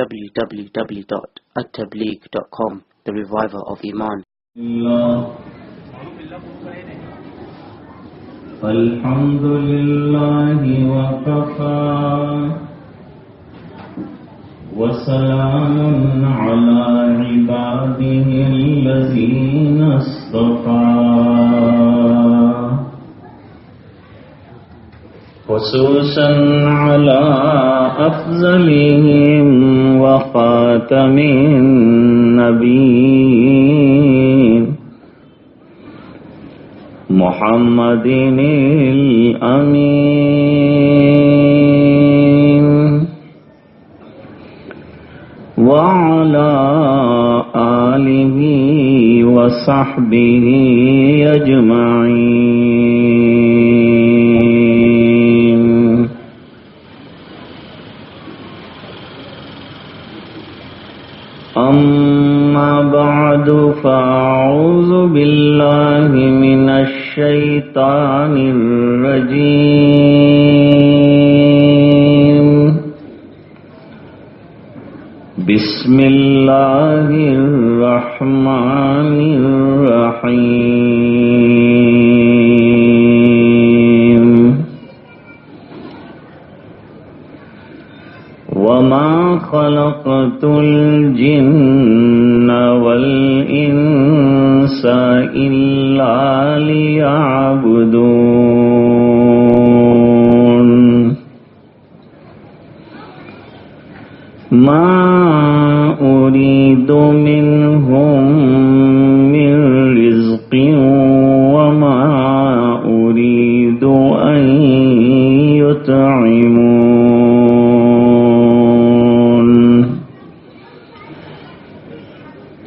www.attableek.com, the reviver of Iman. الحمد لله وكفى وسلام على عباده الذين اصطفى خصوصا على أفضلهم وخاتم النبيين محمد الأمين وعلى آله وصحبه أجمعين. أما بعد فأعوذ بالله من الشيطان الرجيم. بسم الله الرحمن الرحيم. وما خلقت الجن والإنس إلا ليعبدون. ما أريد منهم من رزق وما أريد أن يطعمون.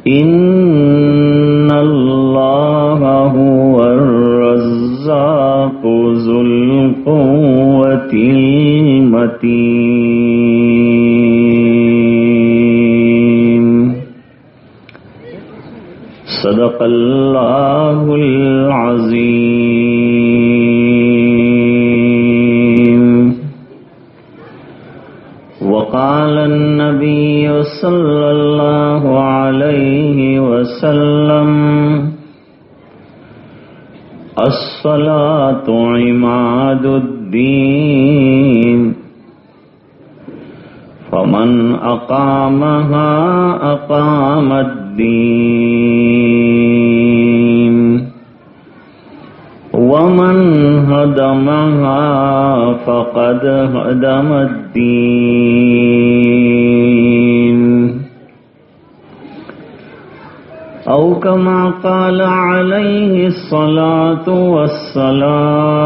إن الله هو الرزاق ذو القوة المتين. صدق الله العظيم. وقال النبي صلى الله عليه وسلم: الصلاة عماد الدين، فمن أقامها أقام الدين، ومن هدمها فقد هدم الدين، أو كما قال عليه الصلاة والسلام.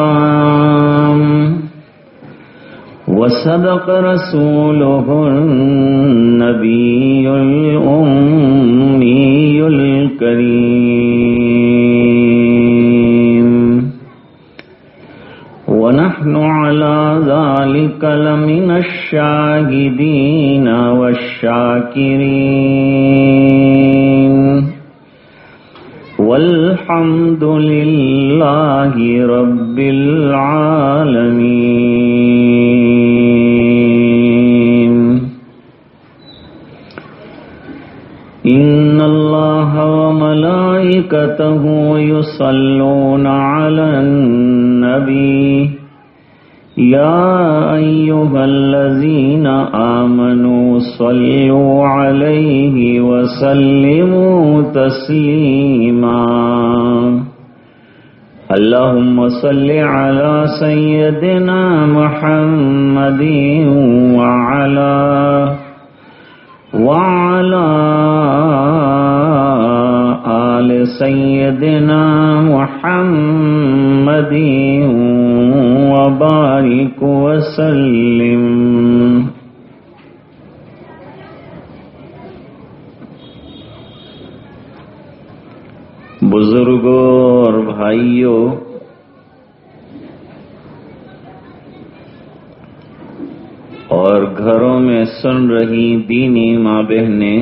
وصدق رسوله النبي الأمي الكريم. ونحن على ذلك لمن الشاهدين والشاكرين، والحمد لله رب العالمين. إن الله وملائكته يصلون على النبي يا أيها الذين آمنوا صلوا عليه وسلموا تسليما. اللهم صل على سيدنا محمد وعلى آل سيدنا محمد وبارك وسلم. بزرگوں اور بھائیوں، اور گھروں میں سن رہی دینی ماں بہنیں،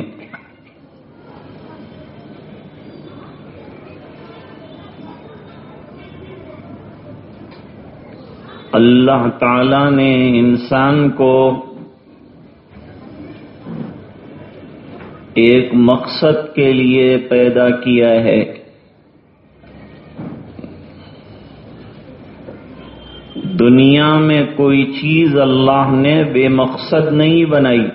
اللہ تعالی نے انسان کو ایک مقصد کے لیے پیدا کیا ہے. دنیا میں کوئی چیز اللہ نے بے مقصد نہیں بنائی.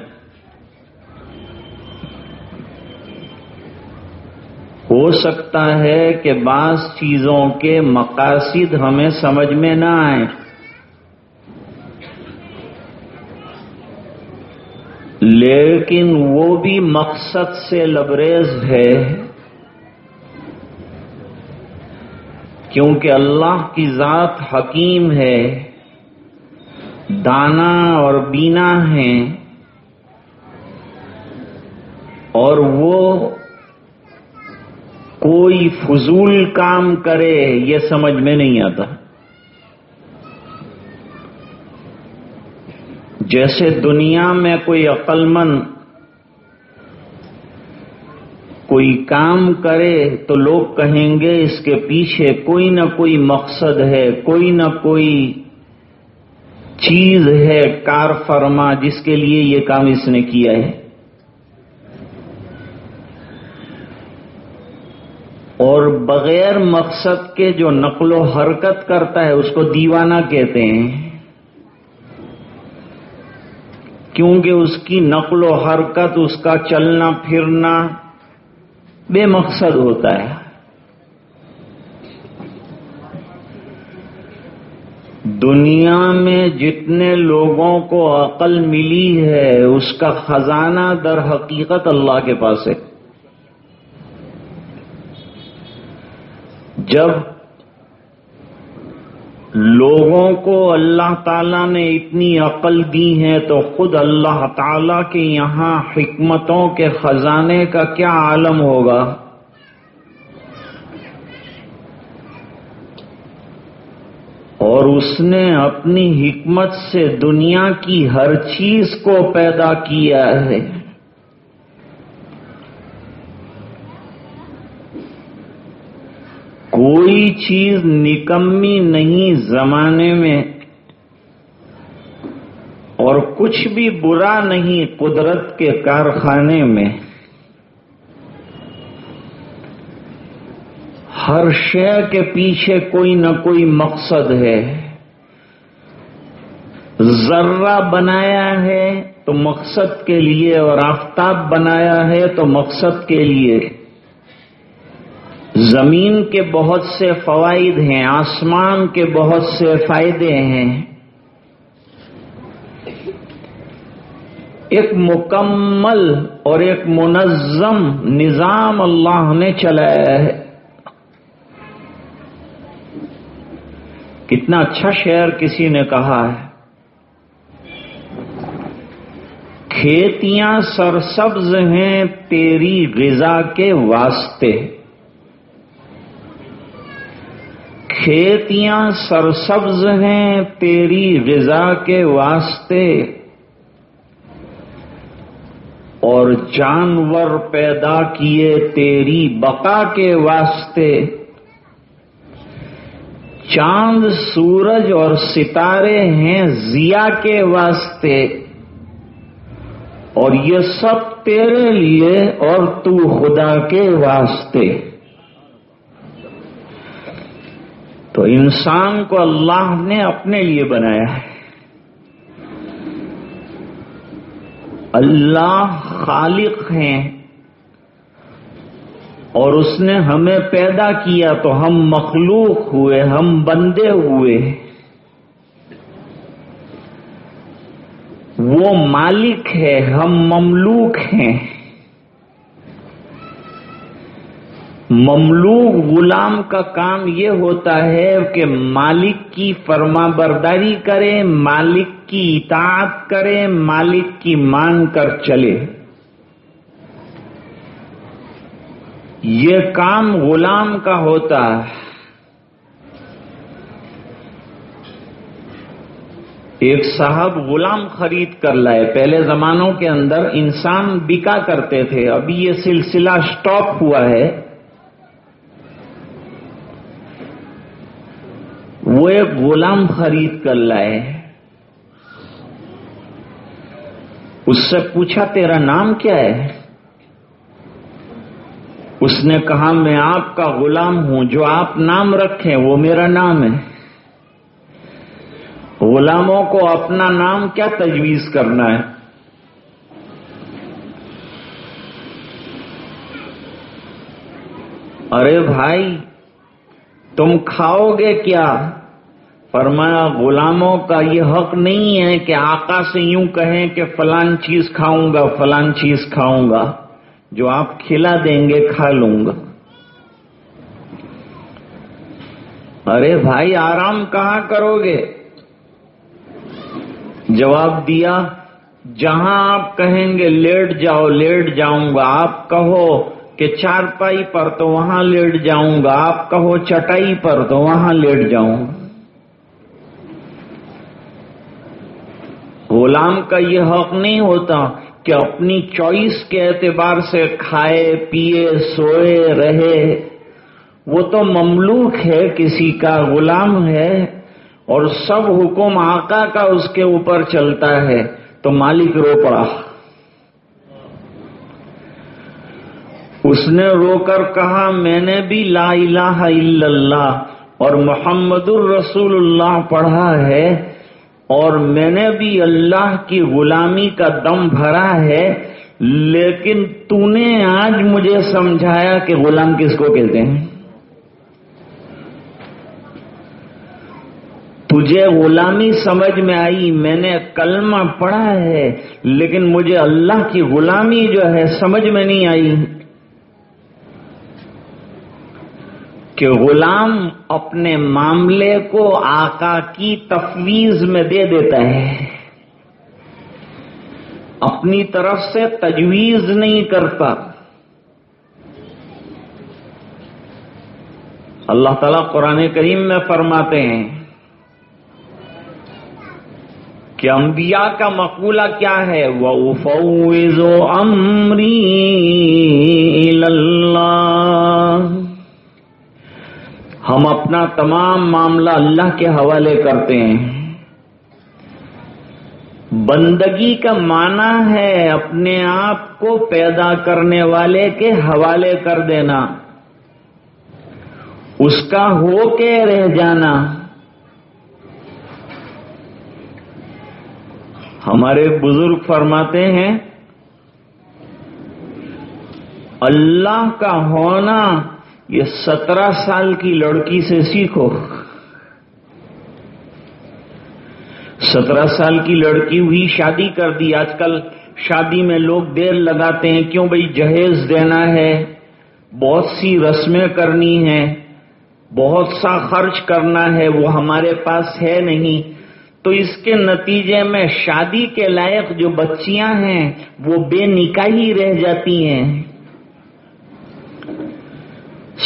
ہو سکتا ہے کہ بعض چیزوں کے مقاصد ہمیں سمجھ میں نہ آئیں، لیکن وہ بھی مقصد سے لبریز ہے، کیونکہ اللہ کی ذات حکیم ہے، دانا اور بینا ہے، اور وہ کوئی فضول کام کرے یہ سمجھ میں نہیں آتا. جیسے دنیا میں کوئی عقل مند کوئی کام کرے تو لوگ کہیں گے اس کے پیچھے کوئی نہ کوئی مقصد ہے، کوئی نہ کوئی چیز ہے کار فرما جس کے لیے یہ کام اس نے کیا ہے. اور بغیر مقصد کے جو نقل و حرکت کرتا ہے اس کو دیوانہ کہتے ہیں، کیونکہ اس کی نقل و حرکت، اس کا چلنا پھرنا بے مقصد ہوتا ہے. دنیا میں جتنے لوگوں کو عقل ملی ہے اس کا خزانہ در حقیقت اللہ کے پاس ہے. جب لوگوں کو اللہ تعالیٰ نے اتنی عقل دی ہے تو خود اللہ تعالیٰ کے یہاں حکمتوں کے خزانے کا کیا عالم ہوگا. اور اس نے اپنی حکمت سے دنیا کی ہر چیز کو پیدا کیا ہے. کوئی چیز نکمی نہیں زمانے میں، اور کچھ بھی برا نہیں قدرت کے کارخانے میں. ہر شے کے پیچھے کوئی نہ کوئی مقصد ہے. ذرہ بنایا ہے تو مقصد کے لیے، اور آفتاب بنایا ہے تو مقصد کے لیے. زمین کے بہت سے فوائد ہیں، آسمان کے بہت سے فائدے ہیں. ایک مکمل اور ایک منظم نظام اللہ نے چلایا ہے. کتنا اچھا شعر کسی نے کہا ہے، کھیتیاں سرسبز ہیں تیری غذا کے واسطے. کھیتیاں سرسبز ہیں تیری غذا کے واسطے، اور جانور پیدا کیے تیری بقا کے واسطے. چاند سورج اور ستارے ہیں ضیاء کے واسطے، اور یہ سب تیرے لیے اور تو خدا کے واسطے. تو انسان کو اللہ نے اپنے لیے بنایا ہے. اللہ خالق ہیں اور اس نے ہمیں پیدا کیا تو ہم مخلوق ہوئے، ہم بندے ہوئے. وہ مالک ہے، ہم مملوک ہیں. مملوک غلام کا کام یہ ہوتا ہے کہ مالک کی فرما برداری کرے، مالک کی اطاعت کرے، مالک کی مان کر چلے. یہ کام غلام کا ہوتا ہے. ایک صاحب غلام خرید کر لائے. پہلے زمانوں کے اندر انسان بکا کرتے تھے، ابھی یہ سلسلہ سٹاپ ہوا ہے. وہ ایک غلام خرید کر لائے. اس سے پوچھا تیرا نام کیا ہے؟ اس نے کہا میں آپ کا غلام ہوں، جو آپ نام رکھیں وہ میرا نام ہے۔ غلاموں کو اپنا نام کیا تجویز کرنا ہے؟ ارے بھائی تم کھاؤ گے کیا؟ فرمایا غلاموں کا یہ حق نہیں ہے کہ آقا سے یوں کہیں کہ فلان چیز کھاؤں گا فلان چیز کھاؤں گا، جو آپ کھلا دیں گے کھا لوں گا۔ ارے بھائی آرام کہاں کرو گے؟ جواب دیا جہاں آپ کہیں گے لیٹ جاؤ لیٹ جاؤں گا، آپ کہو کہ چارپائی پر تو وہاں لیٹ جاؤں گا، آپ کہو چٹائی پر تو وہاں لیٹ جاؤں گا۔ غلام کا یہ حق نہیں ہوتا کہ اپنی چوائس کے اعتبار سے کھائے پیے سوئے رہے، وہ تو مملوک ہے، کسی کا غلام ہے، اور سب حکم آقا کا اس کے اوپر چلتا ہے۔ تو مالک رو پڑا، اس نے رو کر کہا میں نے بھی لا الہ الا اللہ اور محمد الرسول اللہ پڑھا ہے، اور میں نے بھی اللہ کی غلامی کا دم بھرا ہے، لیکن تو نے آج مجھے سمجھایا کہ غلام کس کو کہتے ہیں۔ تجھے غلامی سمجھ میں آئی، میں نے کلمہ پڑھا ہے، لیکن مجھے اللہ کی غلامی جو ہے سمجھ میں نہیں آئی کہ غلام اپنے معاملے کو آقا کی تفویض میں دے دیتا ہے، اپنی طرف سے تجویز نہیں کرتا۔ اللہ تعالیٰ قرآن کریم میں فرماتے ہیں کہ انبیاء کا مقولہ کیا ہے؟ وَأُفَوِّضُ أَمْرِي إِلَى اللَّهِ، ہم اپنا تمام معاملہ اللہ کے حوالے کرتے ہیں۔ بندگی کا معنی ہے اپنے آپ کو پیدا کرنے والے کے حوالے کر دینا، اس کا ہو کے رہ جانا۔ ہمارے بزرگ فرماتے ہیں اللہ کا ہونا یہ 17 سال کی لڑکی سے سیکھو۔ 17 سال کی لڑکی ہوئی شادی کر دی۔ آج کل شادی میں لوگ دیر لگاتے ہیں، کیوں بھئی جہیز دینا ہے، بہت سی رسمیں کرنی ہیں، بہت سا خرچ کرنا ہے، وہ ہمارے پاس ہے نہیں، تو اس کے نتیجے میں شادی کے لائق جو بچیاں ہیں وہ بے نکاحی رہ جاتی ہیں۔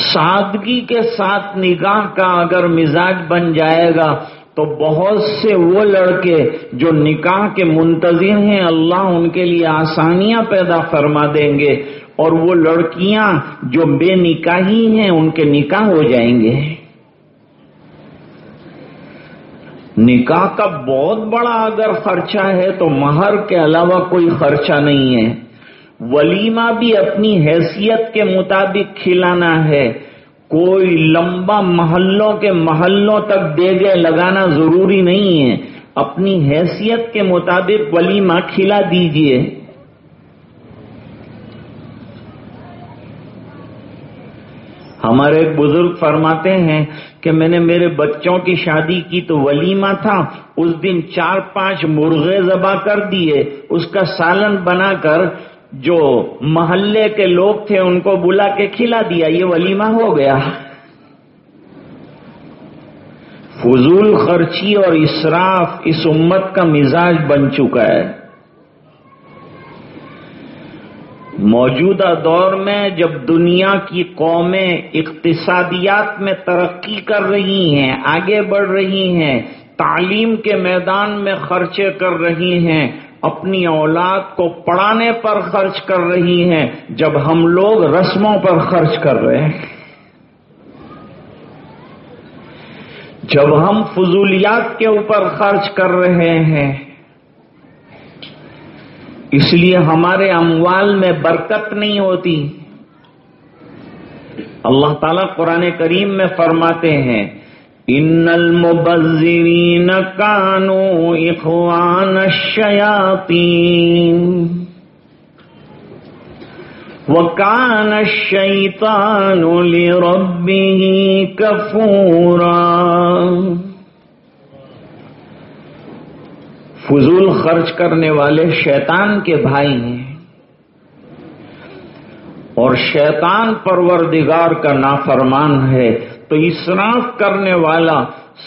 سادگی کے ساتھ نکاح کا اگر مزاج بن جائے گا تو بہت سے وہ لڑکے جو نکاح کے منتظر ہیں اللہ ان کے لیے آسانیاں پیدا فرما دیں گے، اور وہ لڑکیاں جو بے نکاحی ہیں ان کے نکاح ہو جائیں گے۔ نکاح کا بہت بڑا اگر خرچہ ہے تو مہر کے علاوہ کوئی خرچہ نہیں ہے۔ ولیمہ بھی اپنی حیثیت کے مطابق کھلانا ہے، کوئی لمبا محلوں کے محلوں تک دیگے لگانا ضروری نہیں ہے، اپنی حیثیت کے مطابق ولیمہ کھلا دیجئے۔ ہمارے ایک بزرگ فرماتے ہیں کہ میں نے میرے بچوں کی شادی کی تو ولیمہ تھا، اس دن 4-5 مرغے ذبح کر دیے، اس کا سالن بنا کر جو محلے کے لوگ تھے ان کو بلا کے کھلا دیا، یہ ولیمہ ہو گیا۔ فضول خرچی اور اسراف اس امت کا مزاج بن چکا ہے۔ موجودہ دور میں جب دنیا کی قومیں اقتصادیات میں ترقی کر رہی ہیں، آگے بڑھ رہی ہیں، تعلیم کے میدان میں خرچے کر رہی ہیں، اپنی اولاد کو پڑھانے پر خرچ کر رہی ہیں، جب ہم لوگ رسموں پر خرچ کر رہے ہیں، جب ہم فضولیات کے اوپر خرچ کر رہے ہیں، اس لیے ہمارے اموال میں برکت نہیں ہوتی۔ اللہ تعالیٰ قرآن کریم میں فرماتے ہیں ان المبذرین کانوا اخوان الشیاطین وکان الشیطان لربہ کفورا۔ فضول خرچ کرنے والے شیطان کے بھائی ہیں، اور شیطان پروردگار کا نافرمان ہے۔ تو اسراف کرنے والا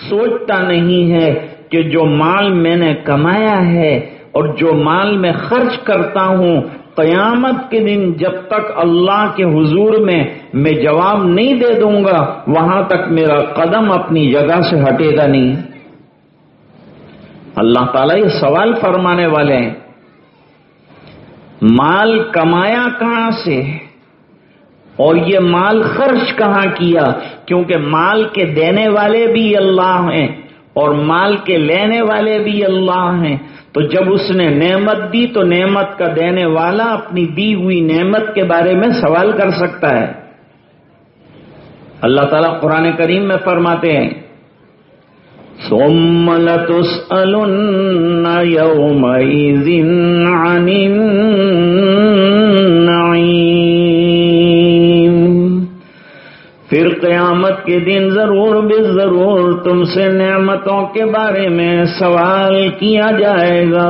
سوچتا نہیں ہے کہ جو مال میں نے کمایا ہے اور جو مال میں خرچ کرتا ہوں، قیامت کے دن جب تک اللہ کے حضور میں جواب نہیں دے دوں گا، وہاں تک میرا قدم اپنی جگہ سے ہٹے گا نہیں۔ اللہ تعالیٰ یہ سوال فرمانے والے ہیں، مال کمایا کہاں سے اور یہ مال خرچ کہاں کیا؟ کیونکہ مال کے دینے والے بھی اللہ ہیں اور مال کے لینے والے بھی اللہ ہیں۔ تو جب اس نے نعمت دی تو نعمت کا دینے والا اپنی دی ہوئی نعمت کے بارے میں سوال کر سکتا ہے۔ اللہ تعالیٰ قرآن کریم میں فرماتے ہیں ثُمَّ لَتُسْأَلُنَّ يَوْمَئِذٍ عَنِ النَّعِيمِ، پھر قیامت کے دن ضرور بے ضرور تم سے نعمتوں کے بارے میں سوال کیا جائے گا۔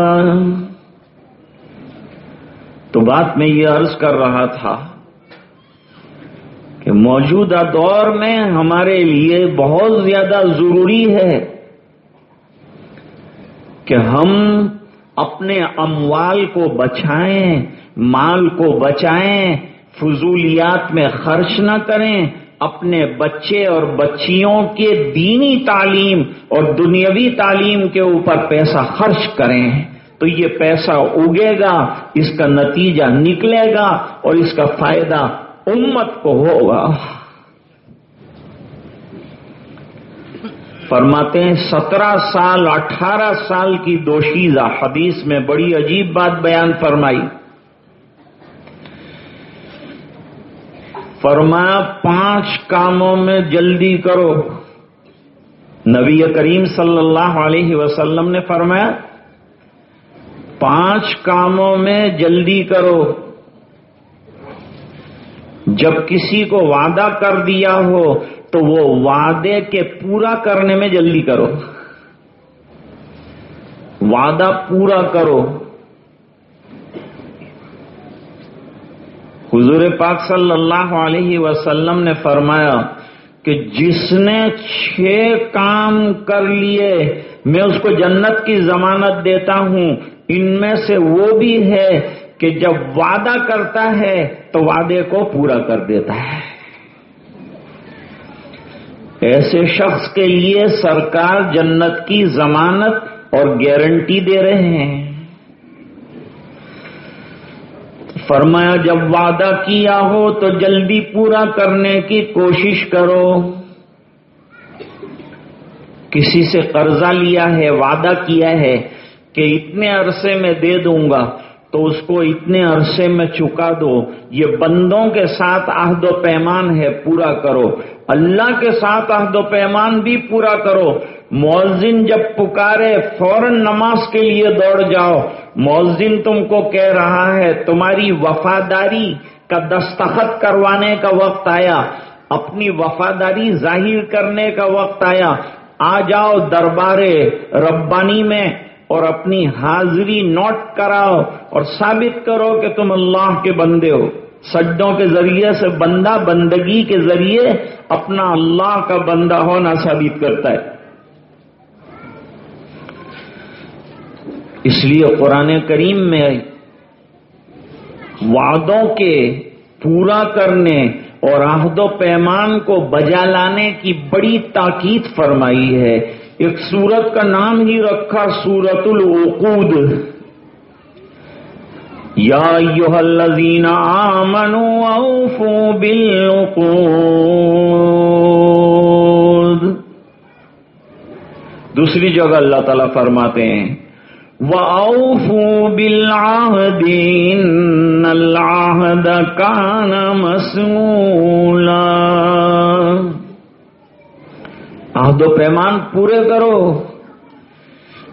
تو بات میں یہ عرض کر رہا تھا کہ موجودہ دور میں ہمارے لیے بہت زیادہ ضروری ہے کہ ہم اپنے اموال کو بچائیں، مال کو بچائیں، فضولیات میں خرچ نہ کریں، اپنے بچے اور بچیوں کے دینی تعلیم اور دنیاوی تعلیم کے اوپر پیسہ خرچ کریں، تو یہ پیسہ اگے گا، اس کا نتیجہ نکلے گا اور اس کا فائدہ امت کو ہوگا۔ فرماتے ہیں 17 سال 18 سال کی دوشیزہ، حدیث میں بڑی عجیب بات بیان فرمائی، فرمایا 5 کاموں میں جلدی کرو۔ نبی کریم صلی اللہ علیہ وسلم نے فرمایا 5 کاموں میں جلدی کرو۔ جب کسی کو وعدہ کر دیا ہو تو وہ وعدے کے پورا کرنے میں جلدی کرو، وعدہ پورا کرو۔ حضور پاک صلی اللہ علیہ وسلم نے فرمایا کہ جس نے 6 کام کر لیے میں اس کو جنت کی ضمانت دیتا ہوں۔ ان میں سے وہ بھی ہے کہ جب وعدہ کرتا ہے تو وعدے کو پورا کر دیتا ہے۔ ایسے شخص کے لیے سرکار جنت کی ضمانت اور گارنٹی دے رہے ہیں۔ فرمایا جب وعدہ کیا ہو تو جلدی پورا کرنے کی کوشش کرو۔ کسی سے قرضہ لیا ہے، وعدہ کیا ہے کہ اتنے عرصے میں دے دوں گا، تو اس کو اتنے عرصے میں چکا دو۔ یہ بندوں کے ساتھ عہد و پیمان ہے، پورا کرو۔ اللہ کے ساتھ عہد و پیمان بھی پورا کرو۔ مؤذن جب پکارے فوراً نماز کے لیے دوڑ جاؤ۔ مؤذن تم کو کہہ رہا ہے تمہاری وفاداری کا دستخط کروانے کا وقت آیا، اپنی وفاداری ظاہر کرنے کا وقت آیا۔ آ جاؤ دربار ربانی میں اور اپنی حاضری نوٹ کراؤ اور ثابت کرو کہ تم اللہ کے بندے ہو۔ سجدوں کے ذریعے سے بندہ بندگی کے ذریعے اپنا اللہ کا بندہ ہونا ثابت کرتا ہے۔ اس لیے قرآن کریم میں وعدوں کے پورا کرنے اور عہد و پیمان کو بجا لانے کی بڑی تاکید فرمائی ہے۔ ایک سورت کا نام ہی رکھا سورۃ العقود۔ یا ایھا الذین آمنوا اوفوا بالعقود۔ دوسری جگہ اللہ تعالیٰ فرماتے ہیں وَأَوْفُوا بِالْعَهْدِ إِنَّ الْعَهْدَ كَانَ مَسْئُولًا۔ عہد و پیمان پورے کرو،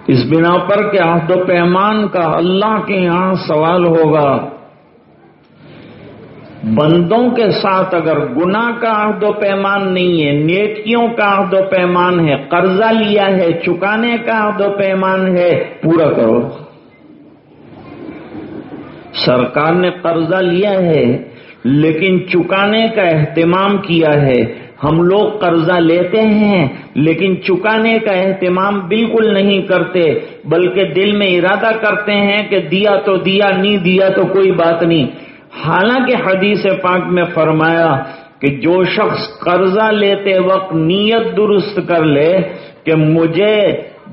اس بنا پر کہ عہد و پیمان کا اللہ کے یہاں سوال ہوگا۔ بندوں کے ساتھ اگر گناہ کا عہد و پیمان نہیں ہے، نیکیوں کا عہد و پیمان ہے، قرضہ لیا ہے چکانے کا عہد و پیمان ہے، پورا کرو۔ سرکار نے قرضہ لیا ہے لیکن چکانے کا اہتمام کیا ہے۔ ہم لوگ قرضہ لیتے ہیں لیکن چکانے کا اہتمام بالکل نہیں کرتے، بلکہ دل میں ارادہ کرتے ہیں کہ دیا تو دیا، نہیں دیا تو کوئی بات نہیں۔ حالانکہ حدیث پاک میں فرمایا کہ جو شخص قرضہ لیتے وقت نیت درست کر لے کہ مجھے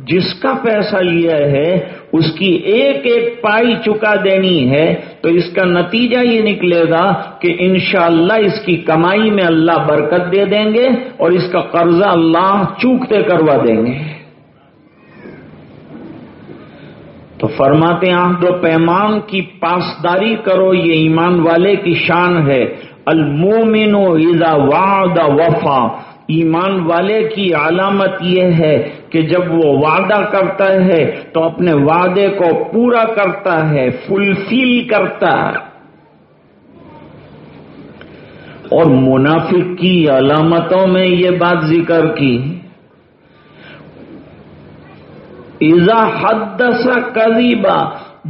جس کا پیسہ لیا ہے اس کی ایک ایک پائی چکا دینی ہے، تو اس کا نتیجہ یہ نکلے گا کہ انشاءاللہ اس کی کمائی میں اللہ برکت دے دیں گے اور اس کا قرضہ اللہ چوکتے کروا دیں گے۔ تو فرماتے ہیں عہد و پیمان کی پاسداری کرو، یہ ایمان والے کی شان ہے۔ المومن اذا وعد وفا، ایمان والے کی علامت یہ ہے کہ جب وہ وعدہ کرتا ہے تو اپنے وعدے کو پورا کرتا ہے، فلفل کرتا ہے۔ اور منافق کی علامتوں میں یہ بات ذکر کی، اذا حدث کذبا،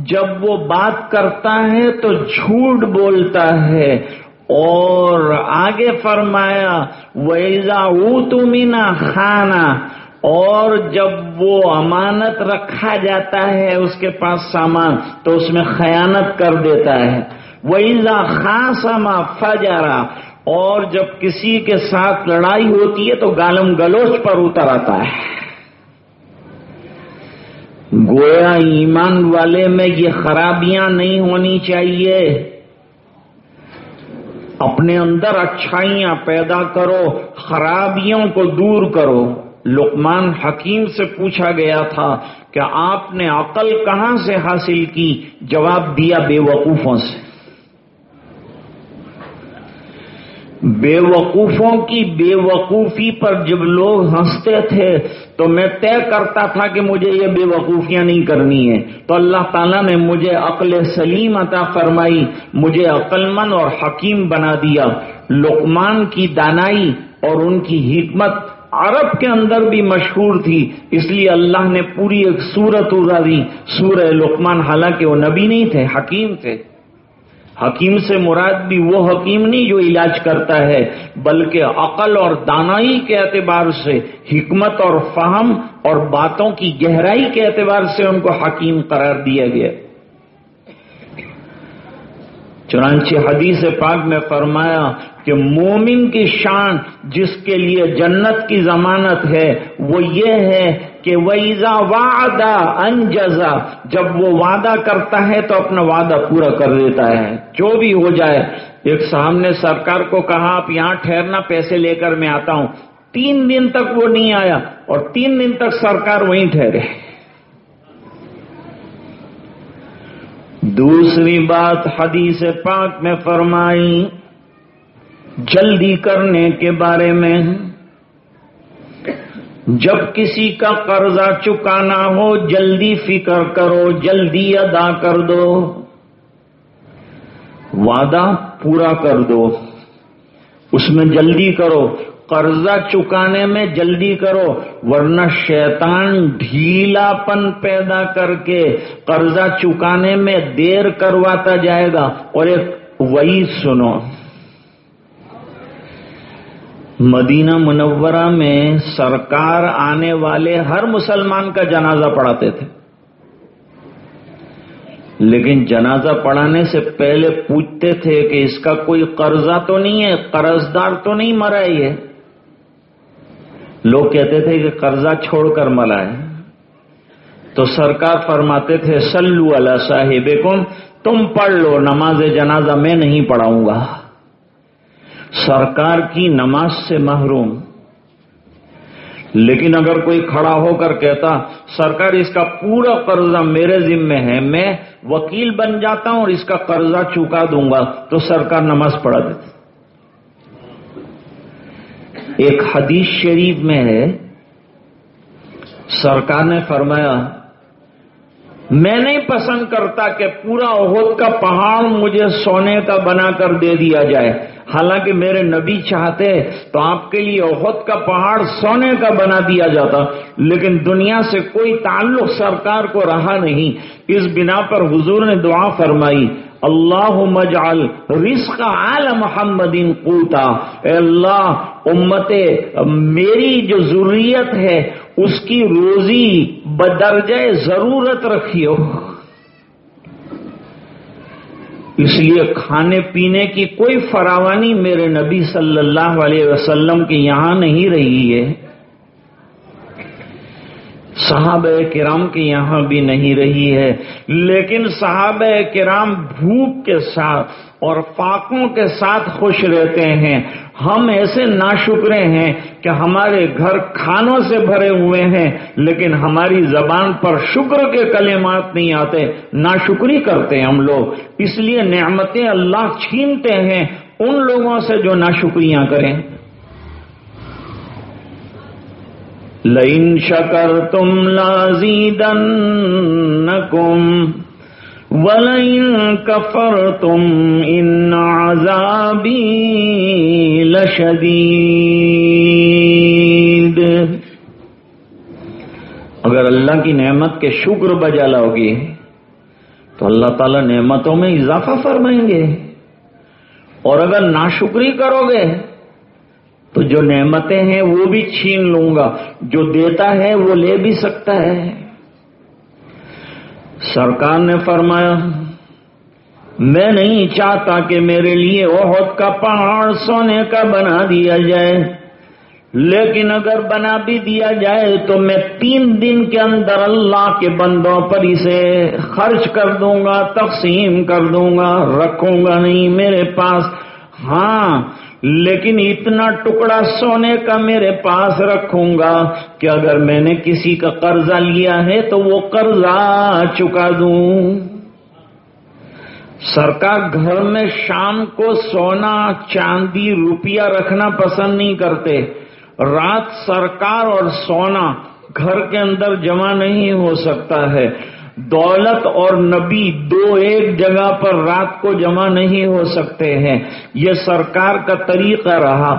جب وہ بات کرتا ہے تو جھوٹ بولتا ہے۔ اور آگے فرمایا وَإِذَا اؤْتُمِنَ خَانَ، اور جب وہ امانت رکھا جاتا ہے اس کے پاس سامان تو اس میں خیانت کر دیتا ہے۔ وَإِذَا خَاصَمَ فَجَرَ، اور جب کسی کے ساتھ لڑائی ہوتی ہے تو گالم گلوچ پر اتر آتا ہے۔ گویا ایمان والے میں یہ خرابیاں نہیں ہونی چاہیے۔ اپنے اندر اچھائیاں پیدا کرو، خرابیوں کو دور کرو۔ لقمان حکیم سے پوچھا گیا تھا کہ آپ نے عقل کہاں سے حاصل کی؟ جواب دیا بے وقوفوں سے۔ بے وقوفوں کی بے وقوفی پر جب لوگ ہنستے تھے تو میں طے کرتا تھا کہ مجھے یہ بے وقوفیاں نہیں کرنی ہے، تو اللہ تعالیٰ نے مجھے عقل سلیم عطا فرمائی، مجھے عقل مند اور حکیم بنا دیا۔ لقمان کی دانائی اور ان کی حکمت عرب کے اندر بھی مشہور تھی، اس لیے اللہ نے پوری ایک سورت اتاری سورہ لقمان، حالانکہ وہ نبی نہیں تھے، حکیم تھے۔ حکیم سے مراد بھی وہ حکیم نہیں جو علاج کرتا ہے، بلکہ عقل اور دانائی کے اعتبار سے، حکمت اور فہم اور باتوں کی گہرائی کے اعتبار سے ان کو حکیم قرار دیا گیا۔ چنانچہ حدیث پاک میں فرمایا کہ مومن کی شان جس کے لیے جنت کی ضمانت ہے وہ یہ ہے کہ وَإِذَا وَعَدَ أَنْجَزَ، جب وہ وعدہ کرتا ہے تو اپنا وعدہ پورا کر دیتا ہے، جو بھی ہو جائے۔ ایک صاحب نے سرکار کو کہا آپ یہاں ٹھہرنا، پیسے لے کر میں آتا ہوں۔ 3 دن تک وہ نہیں آیا اور 3 دن تک سرکار وہیں ٹھہرے۔ دوسری بات حدیث پاک میں فرمائی جلدی کرنے کے بارے میں، جب کسی کا قرضہ چکانا ہو جلدی فکر کرو، جلدی ادا کر دو، وعدہ پورا کر دو، اس میں جلدی کرو۔ قرضہ چکانے میں جلدی کرو، ورنہ شیطان ڈھیلا پن پیدا کر کے قرضہ چکانے میں دیر کرواتا جائے گا۔ اور ایک وعید سنو، مدینہ منورہ میں سرکار آنے والے ہر مسلمان کا جنازہ پڑھاتے تھے، لیکن جنازہ پڑھانے سے پہلے پوچھتے تھے کہ اس کا کوئی قرضہ تو نہیں ہے، قرضدار تو نہیں مرا یہ؟ لوگ کہتے تھے کہ قرضہ چھوڑ کر ملا ہے، تو سرکار فرماتے تھے صلو علی صاحبکم، تم پڑھ لو، نماز جنازہ میں نہیں پڑھاؤں گا۔ سرکار کی نماز سے محروم، لیکن اگر کوئی کھڑا ہو کر کہتا سرکار اس کا پورا قرضہ میرے ذمہ ہے، میں وکیل بن جاتا ہوں اور اس کا قرضہ چکا دوں گا، تو سرکار نماز پڑھا دیتے۔ ایک حدیث شریف میں ہے، سرکار نے فرمایا میں نہیں پسند کرتا کہ پورا احد کا پہاڑ مجھے سونے کا بنا کر دے دیا جائے، حالانکہ میرے نبی چاہتے تو آپ کے لیے احد کا پہاڑ سونے کا بنا دیا جاتا، لیکن دنیا سے کوئی تعلق سرکار کو رہا نہیں، اس بنا پر حضور نے دعا فرمائی اللہم اجعل رزق آل محمد قوتا، اے اللہ امت میری جو ذریت ہے اس کی روزی بدرجہ ضرورت رکھیو۔ اس لیے کھانے پینے کی کوئی فراوانی میرے نبی صلی اللہ علیہ وسلم کے یہاں نہیں رہی ہے، صحابہ کرام کے یہاں بھی نہیں رہی ہے، لیکن صحابہ کرام بھوک کے ساتھ اور فاقوں کے ساتھ خوش رہتے ہیں۔ ہم ایسے ناشکرے ہیں کہ ہمارے گھر کھانوں سے بھرے ہوئے ہیں لیکن ہماری زبان پر شکر کے کلمات نہیں آتے، ناشکری کرتے ہیں ہم لوگ، اس لیے نعمتیں اللہ چھینتے ہیں ان لوگوں سے جو ناشکریاں کریں۔ لئن شکرتم لازیدنکم وَلَئِن كَفَرْتُمْ إِنَّ عَذَابِي لَشَدِيدٌ۔ اگر اللہ کی نعمت کے شکر بجا لاؤ گے تو اللہ تعالیٰ نعمتوں میں اضافہ فرمائیں گے، اور اگر ناشکری کرو گے تو جو نعمتیں ہیں وہ بھی چھین لوں گا، جو دیتا ہے وہ لے بھی سکتا ہے۔ سرکار نے فرمایا میں نہیں چاہتا کہ میرے لیے احد کا پہاڑ سونے کا بنا دیا جائے، لیکن اگر بنا بھی دیا جائے تو میں 3 دن کے اندر اللہ کے بندوں پر اسے خرچ کر دوں گا، تقسیم کر دوں گا، رکھوں گا نہیں میرے پاس۔ ہاں لیکن اتنا ٹکڑا سونے کا میرے پاس رکھوں گا کہ اگر میں نے کسی کا قرضہ لیا ہے تو وہ قرضہ چکا دوں۔ سرکار گھر میں شام کو سونا چاندی روپیہ رکھنا پسند نہیں کرتے، رات سرکار اور سونا گھر کے اندر جمع نہیں ہو سکتا ہے، دولت اور نبی دو ایک جگہ پر رات کو جمع نہیں ہو سکتے ہیں، یہ سرکار کا طریقہ رہا۔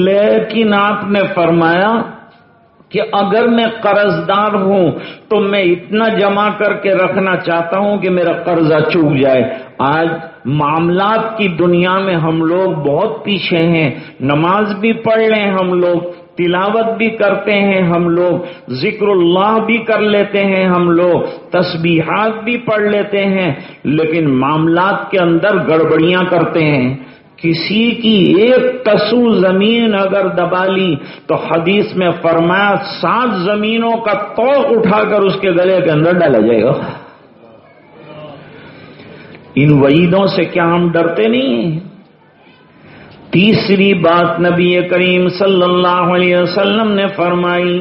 لیکن آپ نے فرمایا کہ اگر میں قرض دار ہوں تو میں اتنا جمع کر کے رکھنا چاہتا ہوں کہ میرا قرضہ چوک جائے۔ آج معاملات کی دنیا میں ہم لوگ بہت پیچھے ہیں، نماز بھی پڑھ لیں ہم لوگ، تلاوت بھی کرتے ہیں ہم لوگ، ذکر اللہ بھی کر لیتے ہیں ہم لوگ، تسبیحات بھی پڑھ لیتے ہیں، لیکن معاملات کے اندر گڑبڑیاں کرتے ہیں۔ کسی کی ایک تسو زمین اگر دبا لی تو حدیث میں فرمایا 7 زمینوں کا توق اٹھا کر اس کے گلے کے اندر ڈالا جائے گا۔ ان وعیدوں سے کیا ہم ڈرتے نہیں ہیں؟ تیسری بات نبی کریم صلی اللہ علیہ وسلم نے فرمائی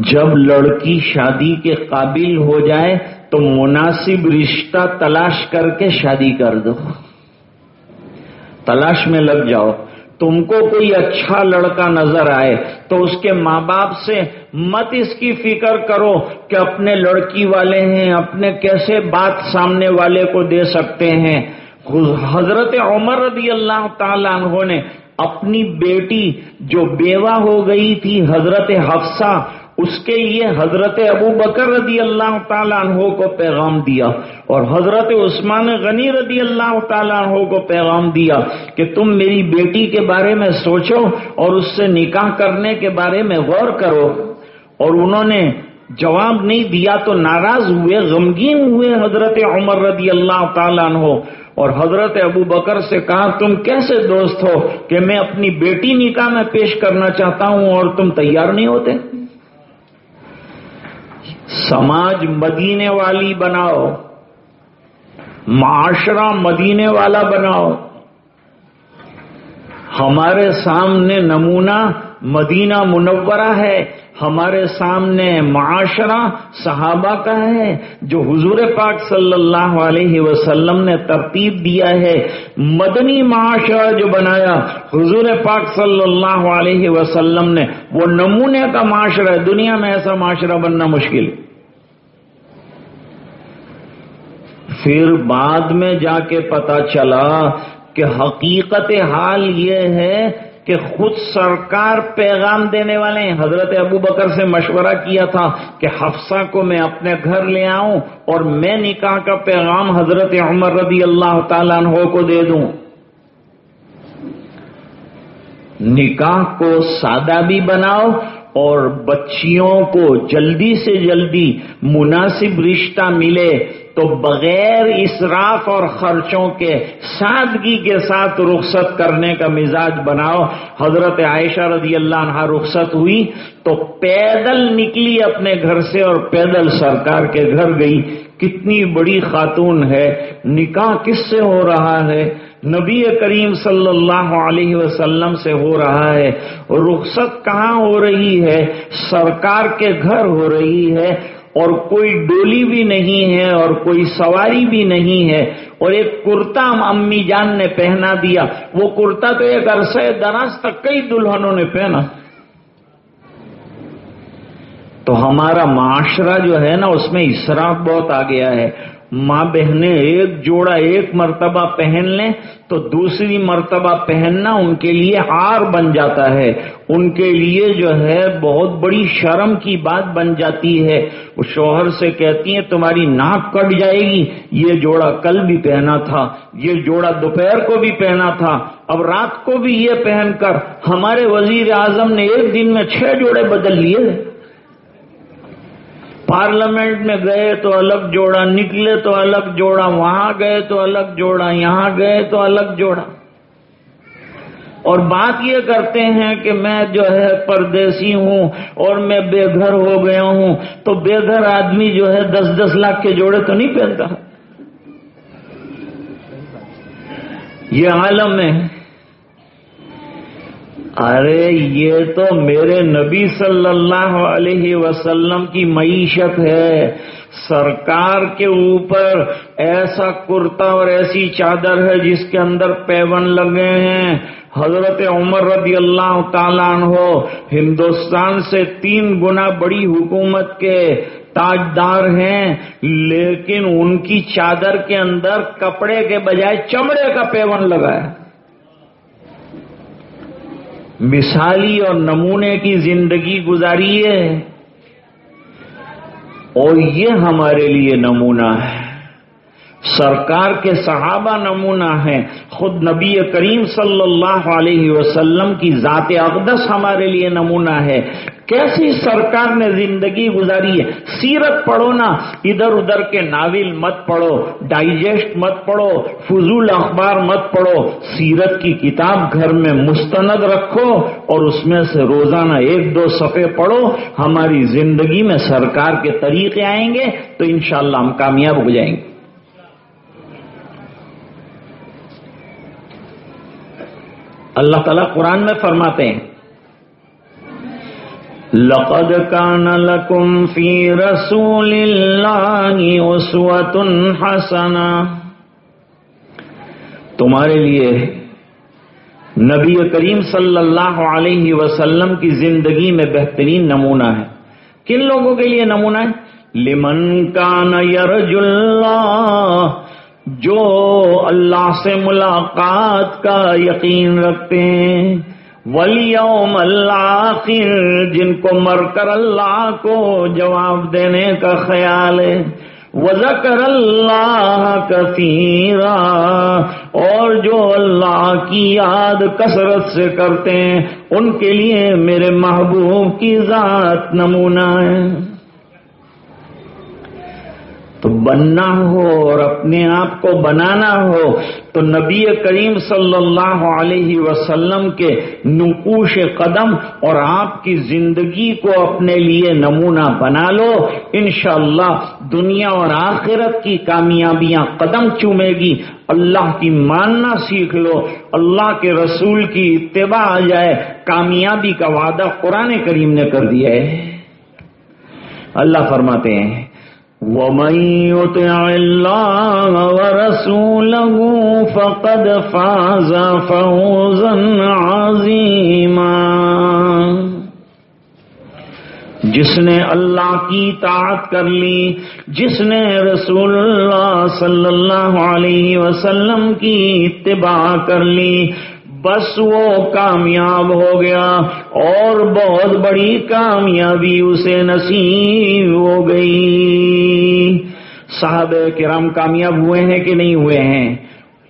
جب لڑکی شادی کے قابل ہو جائے تو مناسب رشتہ تلاش کر کے شادی کر دو، تلاش میں لگ جاؤ۔ تم کو کوئی اچھا لڑکا نظر آئے تو اس کے ماں باپ سے مت اس کی فکر کرو کہ اپنے لڑکی والے ہیں، اپنے کیسے بات سامنے والے کو دے سکتے ہیں۔ حضرت عمر رضی اللہ تعالیٰ عنہ نے اپنی بیٹی جو بیوہ ہو گئی تھی حضرت حفصہ، اس کے لیے حضرت ابو بکر رضی اللہ تعالیٰ عنہ کو پیغام دیا، اور حضرت عثمان غنی رضی اللہ تعالیٰ عنہ کو پیغام دیا کہ تم میری بیٹی کے بارے میں سوچو اور اس سے نکاح کرنے کے بارے میں غور کرو۔ اور انہوں نے جواب نہیں دیا تو ناراض ہوئے، غمگین ہوئے حضرت عمر رضی اللہ تعالیٰ عنہ، اور حضرت ابو بکر سے کہا تم کیسے دوست ہو کہ میں اپنی بیٹی نکاح میں پیش کرنا چاہتا ہوں اور تم تیار نہیں ہوتے؟ سماج مدینے والی بناؤ، معاشرہ مدینے والا بناؤ۔ ہمارے سامنے نمونہ مدینہ منورہ ہے، ہمارے سامنے معاشرہ صحابہ کا ہے جو حضور پاک صلی اللہ علیہ وسلم نے ترتیب دیا ہے۔ مدنی معاشرہ جو بنایا حضور پاک صلی اللہ علیہ وسلم نے، وہ نمونے کا معاشرہ ہے۔ دنیا میں ایسا معاشرہ بننا مشکل ہے۔ پھر بعد میں جا کے پتا چلا کہ حقیقت حال یہ ہے کہ خود سرکار پیغام دینے والے ہیں۔ حضرت ابوبکر سے مشورہ کیا تھا کہ حفصہ کو میں اپنے گھر لے آؤں اور میں نکاح کا پیغام حضرت عمر رضی اللہ تعالیٰ عنہ کو دے دوں۔ نکاح کو سادہ بھی بناؤ اور بچیوں کو جلدی سے جلدی مناسب رشتہ ملے تو بغیر اسراف اور خرچوں کے سادگی کے ساتھ رخصت کرنے کا مزاج بناؤ۔ حضرت عائشہ رضی اللہ عنہا رخصت ہوئی تو پیدل نکلی اپنے گھر سے اور پیدل سرکار کے گھر گئی۔ کتنی بڑی خاتون ہے۔ نکاح کس سے ہو رہا ہے؟ نبی کریم صلی اللہ علیہ وسلم سے ہو رہا ہے۔ رخصت کہاں ہو رہی ہے؟ سرکار کے گھر ہو رہی ہے، اور کوئی ڈولی بھی نہیں ہے اور کوئی سواری بھی نہیں ہے، اور ایک کرتا امی جان نے پہنا دیا۔ وہ کرتا تو ایک عرصہ دراز تک کئی دلہنوں نے پہنا۔ تو ہمارا معاشرہ جو ہے نا، اس میں اسراف بہت آ گیا ہے۔ ماں بہنیں ایک جوڑا ایک مرتبہ پہن لیں تو دوسری مرتبہ پہننا ان کے لیے عار بن جاتا ہے، ان کے لیے جو ہے بہت بڑی شرم کی بات بن جاتی ہے۔ وہ شوہر سے کہتی ہیں تمہاری ناک کٹ جائے گی، یہ جوڑا کل بھی پہنا تھا، یہ جوڑا دوپہر کو بھی پہنا تھا، اب رات کو بھی یہ پہن کر۔ ہمارے وزیر اعظم نے ایک دن میں 6 جوڑے بدل لیے۔ پارلیمنٹ میں گئے تو الگ جوڑا، نکلے تو الگ جوڑا، وہاں گئے تو الگ جوڑا، یہاں گئے تو الگ جوڑا، اور بات یہ کرتے ہیں کہ میں جو ہے پردیسی ہوں اور میں بے گھر ہو گیا ہوں۔ تو بے گھر آدمی جو ہے 10-10 لاکھ کے جوڑے تو نہیں پہنتا۔ یہ عالم ہے۔ ارے یہ تو میرے نبی صلی اللہ علیہ وسلم کی معیشت ہے۔ سرکار کے اوپر ایسا کرتا اور ایسی چادر ہے جس کے اندر پیون لگے ہیں۔ حضرت عمر رضی اللہ تعالیٰ عنہ ہندوستان سے 3 گنا بڑی حکومت کے تاجدار ہیں، لیکن ان کی چادر کے اندر کپڑے کے بجائے چمڑے کا پیون لگا ہے۔ مثالی اور نمونے کی زندگی گزاری ہے، اور یہ ہمارے لیے نمونہ ہے۔ سرکار کے صحابہ نمونہ ہیں، خود نبی کریم صلی اللہ علیہ وسلم کی ذات اقدس ہمارے لیے نمونہ ہے۔ کیسی سرکار نے زندگی گزاری ہے۔ سیرت پڑھو نا، ادھر ادھر کے ناول مت پڑھو، ڈائجسٹ مت پڑھو، فضول اخبار مت پڑھو۔ سیرت کی کتاب گھر میں مستند رکھو اور اس میں سے روزانہ 1-2 صفحے پڑھو۔ ہماری زندگی میں سرکار کے طریقے آئیں گے تو انشاءاللہ ہم کامیاب ہو جائیں گے۔ اللہ تعالیٰ قرآن میں فرماتے ہیں لَقَدْ كَانَ لَكُمْ فِي رَسُولِ اللَّهِ أُسْوَةٌ حَسَنَةٌ، تمہارے لیے نبی کریم صلی اللہ علیہ وسلم کی زندگی میں بہترین نمونہ ہے۔ کن لوگوں کے لیے نمونہ ہے؟ لِمَنْ كَانَ يَرْجُو اللَّهَ، جو اللہ سے ملاقات کا یقین رکھتے ہیں، والیوم الآخر، جن کو مر کر اللہ کو جواب دینے کا خیال ہے، وذکر اللہ کثیرا، اور جو اللہ کی یاد کثرت سے کرتے ہیں ان کے لیے میرے محبوب کی ذات نمونہ ہے۔ تو بننا ہو اور اپنے آپ کو بنانا ہو تو نبی کریم صلی اللہ علیہ وسلم کے نقوش قدم اور آپ کی زندگی کو اپنے لیے نمونہ بنا لو، انشاءاللہ دنیا اور آخرت کی کامیابیاں قدم چومے گی۔ اللہ کی ماننا سیکھ لو، اللہ کے رسول کی اتباع آ جائے، کامیابی کا وعدہ قرآن کریم نے کر دیا ہے۔ اللہ فرماتے ہیں وَمَن يُطِعِ اللَّهَ وَرَسُولَهُ فَقَدْ فَازَ فَوْزًا عَظِيمًا۔ جس نے اللہ کی اطاعت کر لی، جس نے رسول اللہ صلی اللہ علیہ وسلم کی اتباع کر لی، بس وہ کامیاب ہو گیا اور بہت بڑی کامیابی اسے نصیب ہو گئی۔ صحابہ کرام کامیاب ہوئے ہیں کہ نہیں ہوئے ہیں؟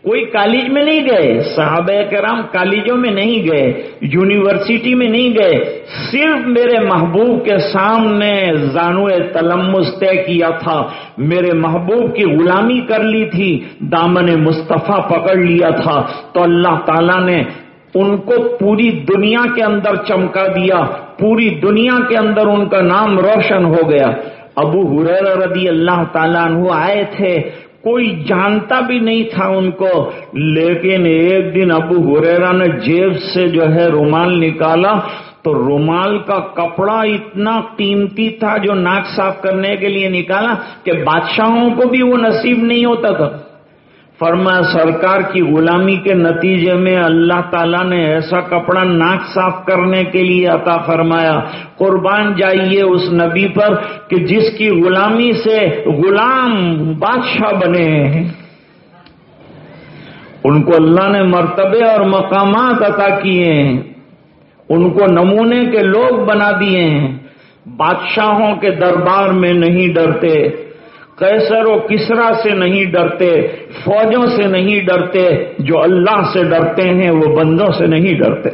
کوئی کالج میں نہیں گئے، صحابہ کرام کالجوں میں نہیں گئے، یونیورسٹی میں نہیں گئے، صرف میرے محبوب کے سامنے زانوئے تلمس طے کیا تھا، میرے محبوب کی غلامی کر لی تھی، دامن مصطفیٰ پکڑ لیا تھا، تو اللہ تعالیٰ نے ان کو پوری دنیا کے اندر چمکا دیا، پوری دنیا کے اندر ان کا نام روشن ہو گیا۔ ابو ہریرہ رضی اللہ تعالیٰ عنہ آئے تھے، کوئی جانتا بھی نہیں تھا ان کو، لیکن ایک دن ابو ہریرہ نے جیب سے جو ہے رومال نکالا تو رومال کا کپڑا اتنا قیمتی تھا جو ناک صاف کرنے کے لیے نکالا کہ بادشاہوں کو بھی وہ نصیب نہیں ہوتا تھا۔ فرمایا سرکار کی غلامی کے نتیجے میں اللہ تعالیٰ نے ایسا کپڑا ناک صاف کرنے کے لیے عطا فرمایا۔ قربان جائیے اس نبی پر کہ جس کی غلامی سے غلام بادشاہ بنے ہیں، ان کو اللہ نے مرتبے اور مقامات عطا کیے ہیں، ان کو نمونے کے لوگ بنا دیے ہیں، بادشاہوں کے دربار میں نہیں ڈرتے، قیصر و کسریٰ سے نہیں ڈرتے، فوجوں سے نہیں ڈرتے، جو اللہ سے ڈرتے ہیں وہ بندوں سے نہیں ڈرتے۔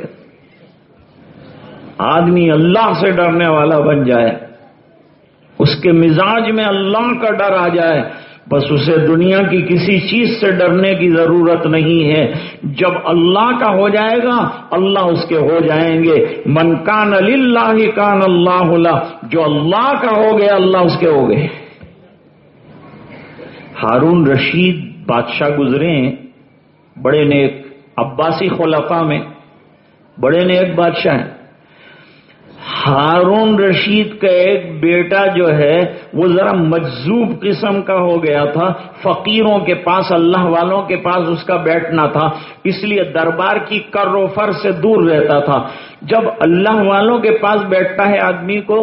آدمی اللہ سے ڈرنے والا بن جائے، اس کے مزاج میں اللہ کا ڈر آ جائے، بس اسے دنیا کی کسی چیز سے ڈرنے کی ضرورت نہیں ہے۔ جب اللہ کا ہو جائے گا اللہ اس کے ہو جائیں گے۔ من کان للہ کان اللہ لہ، جو اللہ کا ہو گیا اللہ اس کے ہو گئے۔ ہارون رشید بادشاہ گزرے ہیں، بڑے نیک، عباسی خلفاء میں بڑے نیک بادشاہ ہیں۔ ہارون رشید کا ایک بیٹا جو ہے وہ ذرا مجذوب قسم کا ہو گیا تھا، فقیروں کے پاس، اللہ والوں کے پاس اس کا بیٹھنا تھا، اس لیے دربار کی کر و فر سے دور رہتا تھا۔ جب اللہ والوں کے پاس بیٹھتا ہے آدمی کو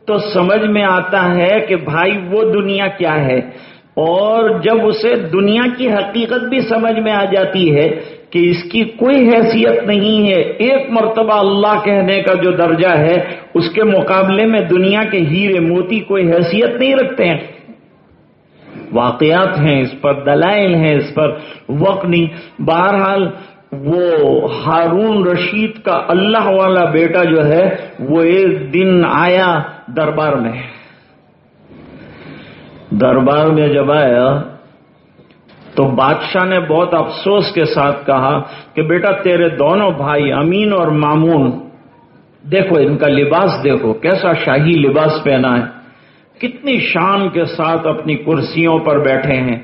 تو سمجھ میں آتا ہے کہ بھائی وہ دنیا کیا ہے، اور جب اسے دنیا کی حقیقت بھی سمجھ میں آ جاتی ہے کہ اس کی کوئی حیثیت نہیں ہے، ایک مرتبہ اللہ کہنے کا جو درجہ ہے اس کے مقابلے میں دنیا کے ہیرے موتی کوئی حیثیت نہیں رکھتے ہیں۔ واقعات ہیں اس پر، دلائل ہیں اس پر، وقت نہیں۔ بہرحال وہ ہارون رشید کا اللہ والا بیٹا جو ہے وہ ایک دن آیا دربار میں۔ دربار میں جب آیا تو بادشاہ نے بہت افسوس کے ساتھ کہا کہ بیٹا تیرے دونوں بھائی امین اور مامون، دیکھو ان کا لباس، دیکھو کیسا شاہی لباس پہنا ہے، کتنی شان کے ساتھ اپنی کرسیوں پر بیٹھے ہیں،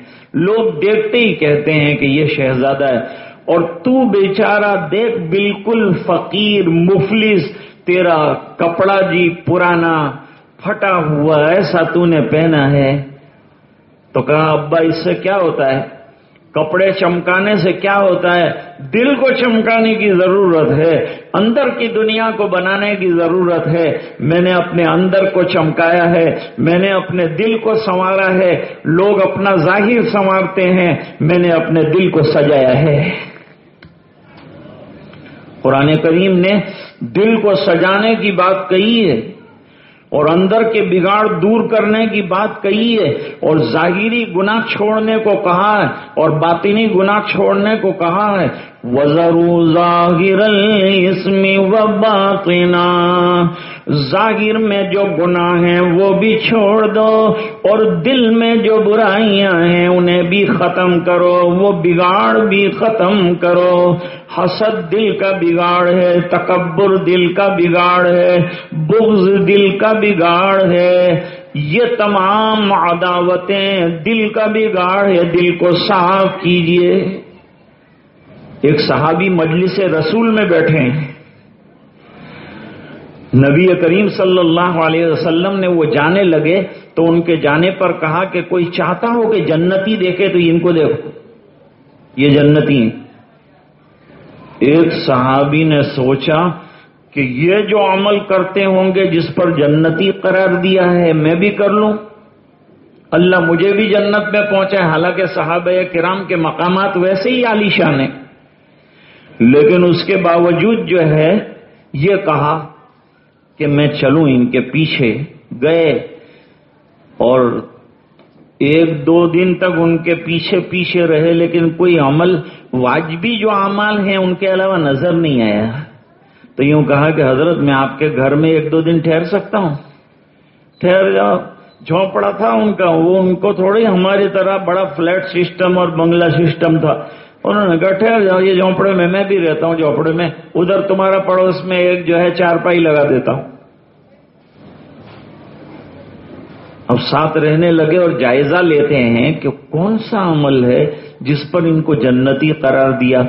لوگ دیکھتے ہی کہتے ہیں کہ یہ شہزادہ ہے، اور تو بیچارہ دیکھ بالکل فقیر مفلس، تیرا کپڑا جی پرانا پھٹا ہوا ایسا تو نے پہنا ہے۔ تو کہا ابا اس سے کیا ہوتا ہے، کپڑے چمکانے سے کیا ہوتا ہے، دل کو چمکانے کی ضرورت ہے، اندر کی دنیا کو بنانے کی ضرورت ہے۔ میں نے اپنے اندر کو چمکایا ہے، میں نے اپنے دل کو سنوارا ہے، لوگ اپنا ظاہر سنوارتے ہیں، میں نے اپنے دل کو سجایا ہے۔ قرآن کریم نے دل کو سجانے کی بات کہی ہے اور اندر کے بگاڑ دور کرنے کی بات کہی ہے، اور ظاہری گناہ چھوڑنے کو کہا ہے اور باطنی گناہ چھوڑنے کو کہا ہے۔ وَذَرُوا ظَاهِرَ الْإِثْمِ وَبَاطِنًا، ظاہر میں جو گناہ ہیں وہ بھی چھوڑ دو، اور دل میں جو برائیاں ہیں انہیں بھی ختم کرو، وہ بگاڑ بھی ختم کرو۔ حسد دل کا بگاڑ ہے، تکبر دل کا بگاڑ ہے، بغض دل کا بگاڑ ہے، یہ تمام عداوتیں دل کا بگاڑ ہے، دل کو صاف کیجئے۔ ایک صحابی مجلس رسول میں بیٹھے ہیں، نبی کریم صلی اللہ علیہ وسلم نے وہ جانے لگے تو ان کے جانے پر کہا کہ کوئی چاہتا ہو کہ جنتی دیکھے تو ان کو دیکھو، یہ جنتی ہیں۔ ایک صحابی نے سوچا کہ یہ جو عمل کرتے ہوں گے جس پر جنتی قرار دیا ہے میں بھی کر لوں، اللہ مجھے بھی جنت میں پہنچائے۔ حالانکہ صحابہ کرام کے مقامات ویسے ہی عالی شان ہیں، لیکن اس کے باوجود جو ہے یہ کہا کہ میں چلوں ان کے پیچھے۔ گئے اور ایک دو دن تک ان کے پیچھے پیچھے رہے، لیکن کوئی عمل، واجبی جو اعمال ہیں ان کے علاوہ نظر نہیں آیا۔ تو یوں کہا کہ حضرت میں آپ کے گھر میں ایک دو دن ٹھہر سکتا ہوں؟ ٹھہر جاؤ۔ جھونپڑا تھا ان کا، وہ ان کو تھوڑی ہماری طرح بڑا فلیٹ سسٹم اور بنگلہ سسٹم تھا۔ انہوں نے کہا ٹھہر جاؤ، یہ جھونپڑے میں بھی رہتا ہوں جھونپڑے میں، ادھر تمہارا پڑوس میں ایک جو ہے چارپائی لگا دیتا ہوں۔ اب ساتھ رہنے لگے اور جائزہ لیتے ہیں کہ کون سا عمل ہے جس پر ان کو جنتی قرار دیا۔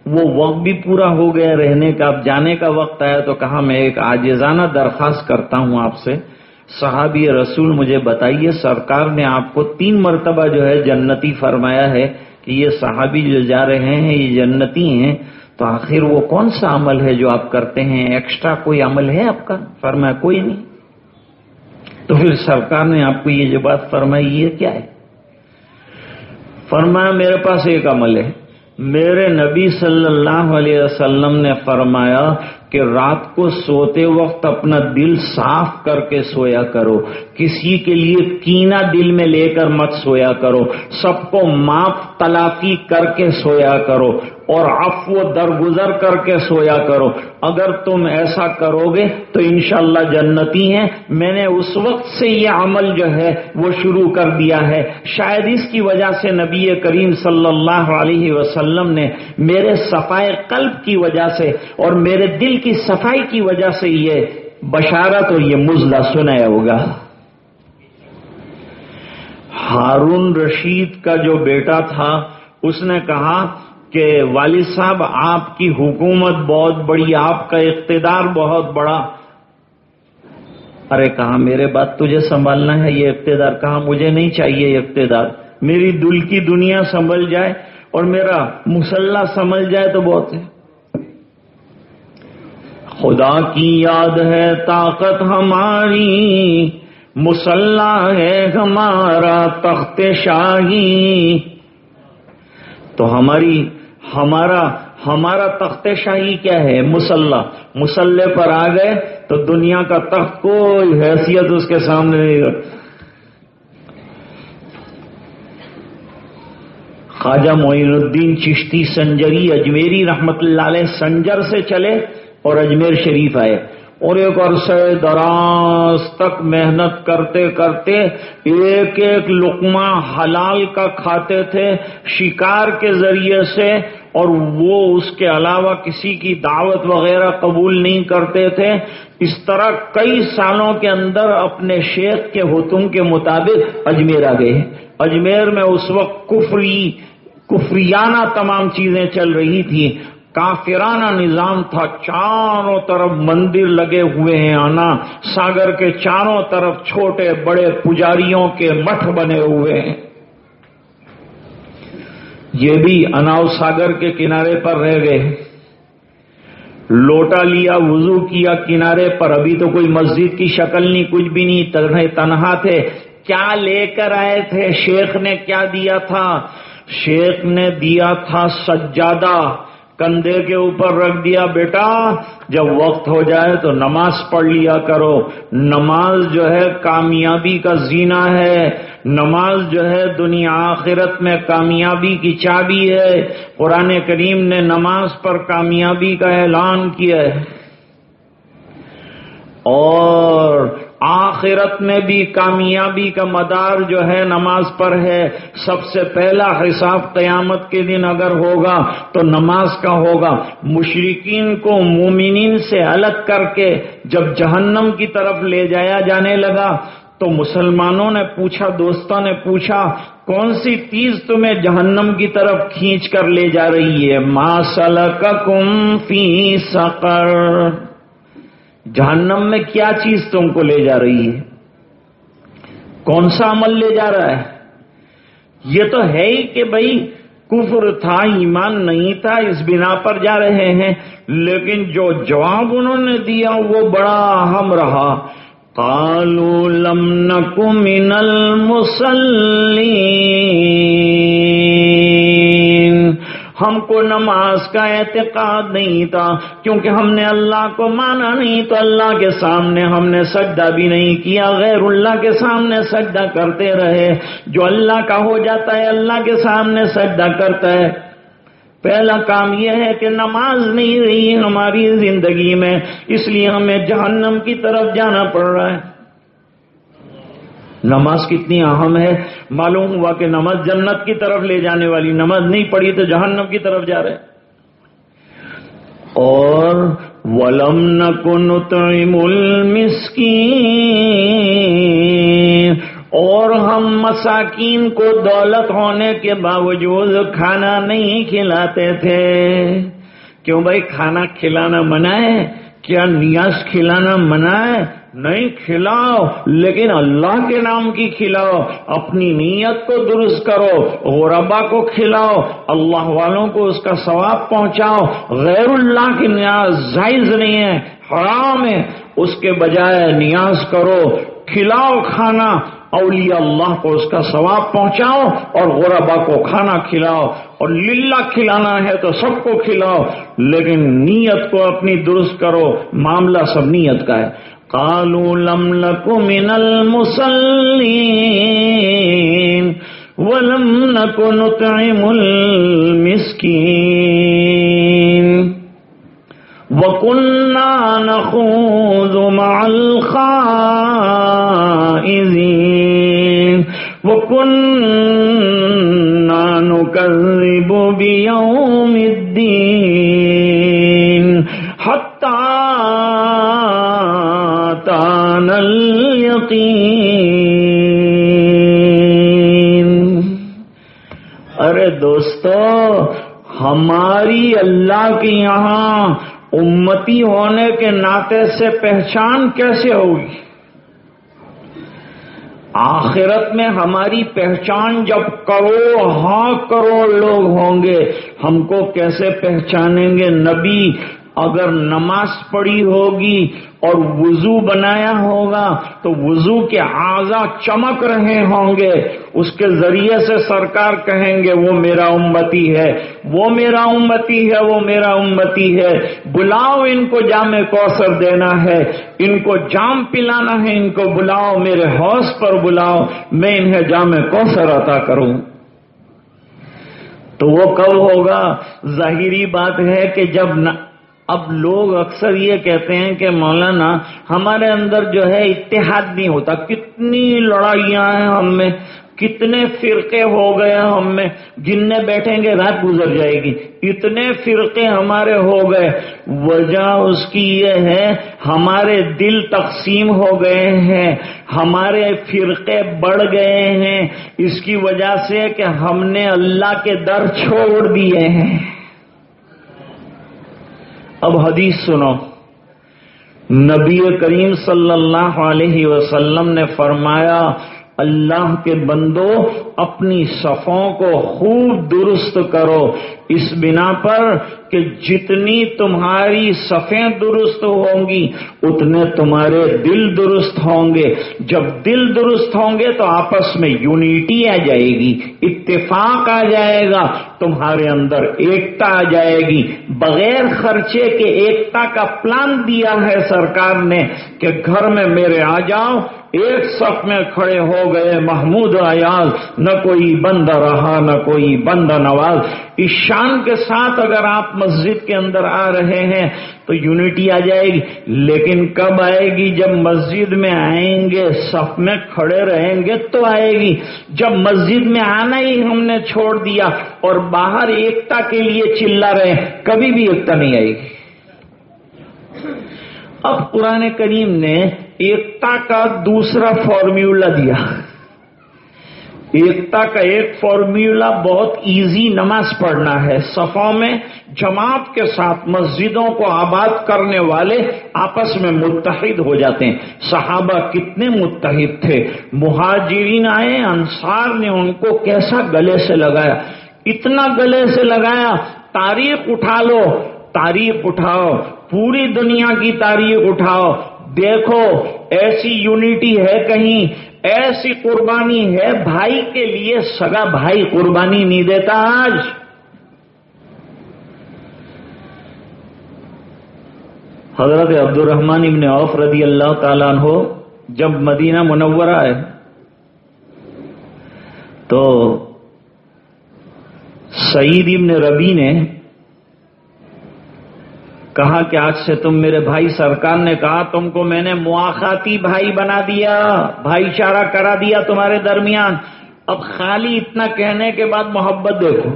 وہ وقت بھی پورا ہو گیا رہنے کا، اب جانے کا وقت آیا تو کہا میں ایک عاجزانہ درخواست کرتا ہوں آپ سے، صحابی رسول مجھے بتائیے، سرکار نے آپ کو 3 مرتبہ جو ہے جنتی فرمایا ہے کہ یہ صحابی جو جا رہے ہیں یہ جنتی ہیں، تو آخر وہ کون سا عمل ہے جو آپ کرتے ہیں؟ ایکسٹرا کوئی عمل ہے آپ کا؟ فرمایا کوئی نہیں۔ تو پھر سرکار نے آپ کو یہ جو بات فرمائی یہ کیا ہے؟ فرمایا میرے پاس ایک عمل ہے، میرے نبی صلی اللہ علیہ وسلم نے فرمایا کہ رات کو سوتے وقت اپنا دل صاف کر کے سویا کرو، کسی کے لیے کینہ دل میں لے کر مت سویا کرو، سب کو معاف تلافی کر کے سویا کرو، اور عفو درگزر کر کے سویا کرو۔ اگر تم ایسا کرو گے تو انشاءاللہ جنتی ہیں۔ میں نے اس وقت سے یہ عمل جو ہے وہ شروع کر دیا ہے، شاید اس کی وجہ سے نبی کریم صلی اللہ علیہ وسلم نے میرے صفائے قلب کی وجہ سے اور میرے دل کی صفائی کی وجہ سے یہ بشارت اور یہ مزلہ سنایا ہوگا۔ ہارون رشید کا جو بیٹا تھا اس نے کہا کہ والد صاحب آپ کی حکومت بہت بڑی، آپ کا اقتدار بہت بڑا۔ ارے کہا میرے بات تجھے سنبھالنا ہے یہ اقتدار، کہا مجھے نہیں چاہیے یہ اقتدار، میری دل کی دنیا سنبھل جائے اور میرا مسلح سنبھل جائے تو بہت ہے۔ خدا کی یاد ہے طاقت ہماری، مسلح ہے ہمارا تخت شاہی۔ تو ہمارا تخت شاہی کیا ہے؟ مسلح پر آ گئے تو دنیا کا تخت کوئی حیثیت اس کے سامنے نہیں رکھتا۔ خواجہ معین الدین چشتی سنجری اجمیری رحمت اللہ علیہ سنجر سے چلے اور اجمیر شریف آئے، اور ایک عرصہ دراز تک محنت کرتے کرتے ایک ایک لقمہ حلال کا کھاتے تھے شکار کے ذریعے سے، اور وہ اس کے علاوہ کسی کی دعوت وغیرہ قبول نہیں کرتے تھے۔ اس طرح کئی سالوں کے اندر اپنے شیخ کے حکم کے مطابق اجمیر آ گئے۔ اجمیر میں اس وقت کفریانہ تمام چیزیں چل رہی تھی، کافرانہ نظام تھا، چاروں طرف مندر لگے ہوئے ہیں، آنا ساگر کے چاروں طرف چھوٹے بڑے پجاریوں کے مٹھ بنے ہوئے ہیں۔ یہ بھی اناؤ ساگر کے کنارے پر رہ گئے، لوٹا لیا، وضو کیا کنارے پر، ابھی تو کوئی مسجد کی شکل نہیں، کچھ بھی نہیں، تنہا تھے۔ کیا لے کر آئے تھے؟ شیخ نے کیا دیا تھا؟ شیخ نے دیا تھا سجادہ، کندھے کے اوپر رکھ دیا، بیٹا جب وقت ہو جائے تو نماز پڑھ لیا کرو، نماز جو ہے کامیابی کا زینہ ہے، نماز جو ہے دنیا آخرت میں کامیابی کی چابی ہے۔ قرآن کریم نے نماز پر کامیابی کا اعلان کیا ہے، اور آخرت میں بھی کامیابی کا مدار جو ہے نماز پر ہے۔ سب سے پہلا حساب قیامت کے دن اگر ہوگا تو نماز کا ہوگا۔ مشرکین کو مومنین سے الگ کر کے جب جہنم کی طرف لے جایا جانے لگا تو مسلمانوں نے پوچھا، دوستوں نے پوچھا، کون سی چیز تمہیں جہنم کی طرف کھینچ کر لے جا رہی ہے؟ ما سلککم فی سقر، جہنم میں کیا چیز تم کو لے جا رہی ہے؟ کون سا عمل لے جا رہا ہے؟ یہ تو ہے ہی کہ بھائی کفر تھا، ایمان نہیں تھا، اس بنا پر جا رہے ہیں، لیکن جو جواب انہوں نے دیا وہ بڑا اہم رہا۔ قالوا لم نک من المصلین، ہم کو نماز کا اعتقاد نہیں تھا، کیونکہ ہم نے اللہ کو مانا نہیں تو اللہ کے سامنے ہم نے سجدہ بھی نہیں کیا، غیر اللہ کے سامنے سجدہ کرتے رہے۔ جو اللہ کا ہو جاتا ہے اللہ کے سامنے سجدہ کرتا ہے۔ پہلا کام یہ ہے کہ نماز نہیں رہی ہماری زندگی میں، اس لیے ہمیں جہنم کی طرف جانا پڑ رہا ہے۔ نماز کتنی اہم ہے، معلوم ہوا کہ نماز جنت کی طرف لے جانے والی، نماز نہیں پڑھی تو جہنم کی طرف جا رہے۔ اور وَلَمْ نَكُ نُطْعِمُ الْمِسْكِينَ، اور ہم مساکین کو دولت ہونے کے باوجود کھانا نہیں کھلاتے تھے۔ کیوں بھائی کھانا کھلانا منع ہے؟ کیا نیاز کھلانا منع ہے؟ نہیں، کھلاؤ، لیکن اللہ کے نام کی کھلاؤ، اپنی نیت کو درست کرو، غربا کو کھلاؤ، اللہ والوں کو اس کا ثواب پہنچاؤ۔ غیر اللہ کی نیاز جائز نہیں ہے، حرام ہے، اس کے بجائے نیاز کرو، کھلاؤ کھانا، اولیاء اللہ کو اس کا ثواب پہنچاؤ، اور غربا کو کھانا کھلاؤ، اور للہ کھلانا ہے تو سب کو کھلاؤ، لیکن نیت کو اپنی درست کرو، معاملہ سب نیت کا ہے۔ قالوا لم نک من المصلین ولم نک نطعم المسکین وَكُنَّا نَخُوضُ مَعَ الْخَائِضِينَ وَكُنَّا نُكَذِّبُ بِيَوْمِ الدِّينِ حَتَّى أَتَانَا الْيَقِينُ۔ ارے دوستو، ہماری اللہ کے یہاں امتی ہونے کے ناطے سے پہچان کیسے ہوگی؟ آخرت میں ہماری پہچان جب کروڑ لوگ ہوں گے، ہم کو کیسے پہچانیں گے؟ نبی اگر نماز پڑھی ہوگی اور وضو بنایا ہوگا تو وضو کے اعضاء چمک رہے ہوں گے، اس کے ذریعے سے سرکار کہیں گے وہ میرا امتی ہے، وہ میرا امتی ہے، وہ میرا امتی ہے، بلاؤ ان کو جام کوثر دینا ہے، ان کو جام پلانا ہے، ان کو بلاؤ، میرے حوض پر بلاؤ، میں انہیں جام کوثر عطا کروں۔ تو وہ کب ہوگا؟ ظاہری بات ہے کہ جب اب لوگ اکثر یہ کہتے ہیں کہ مولانا ہمارے اندر جو ہے اتحاد نہیں ہوتا، کتنی لڑائیاں ہیں ہم میں، کتنے فرقے ہو گئے ہم میں، گننے بیٹھیں گے رات گزر جائے گی، اتنے فرقے ہمارے ہو گئے۔ وجہ اس کی یہ ہے ہمارے دل تقسیم ہو گئے ہیں، ہمارے فرقے بڑھ گئے ہیں، اس کی وجہ سے کہ ہم نے اللہ کے در چھوڑ دیے ہیں۔ اب حدیث سنو، نبی کریم صلی اللہ علیہ وسلم نے فرمایا اللہ کے بندو اپنی صفوں کو خوب درست کرو، اس بنا پر کہ جتنی تمہاری صفیں درست ہوں گی اتنے تمہارے دل درست ہوں گے. جب دل درست ہوں گے تو آپس میں یونیٹی آ جائے گی، اتفاق آ جائے گا، تمہارے اندر ایکتا آ جائے گی. بغیر خرچے کے ایکتا کا پلان دیا ہے سرکار نے کہ گھر میں میرے آ جاؤ، ایک صف میں کھڑے ہو گئے محمود ایاز، نہ کوئی بندہ رہا نہ کوئی بندہ نواز. اس شان کے ساتھ اگر آپ مسجد کے اندر آ رہے ہیں تو یونٹی آ جائے گی. لیکن کب آئے گی؟ جب مسجد میں آئیں گے، صف میں کھڑے رہیں گے تو آئے گی. جب مسجد میں آنا ہی ہم نے چھوڑ دیا اور باہر ایکتا کے لیے چلا رہے، کبھی بھی ایکتا نہیں آئے گی. اب قرآن کریم نے ایکتا کا دوسرا فارمولا دیا. ایکتا کا ایک فارمولا بہت ایزی، نماز پڑھنا ہے. صفوں میں جماعت کے ساتھ مسجدوں کو آباد کرنے والے آپس میں متحد ہو جاتے ہیں. صحابہ کتنے متحد تھے. مہاجرین آئے، انصار نے ان کو کیسا گلے سے لگایا، اتنا گلے سے لگایا. تاریخ اٹھا لو، تاریخ اٹھاؤ، پوری دنیا کی تاریخ اٹھاؤ، دیکھو ایسی یونٹی ہے کہیں، ایسی قربانی ہے. بھائی کے لیے سگا بھائی قربانی نہیں دیتا. آج حضرت عبد الرحمن ابن عوف رضی اللہ تعالیٰ عنہ جب مدینہ منورہ آئے تو سعید ابن ربی نے کہا کہ آج سے تم میرے بھائی. سرکار نے کہا تم کو میں نے مواخاتی بھائی بنا دیا، بھائی چارہ کرا دیا تمہارے درمیان. اب خالی اتنا کہنے کے بعد محبت دیکھو،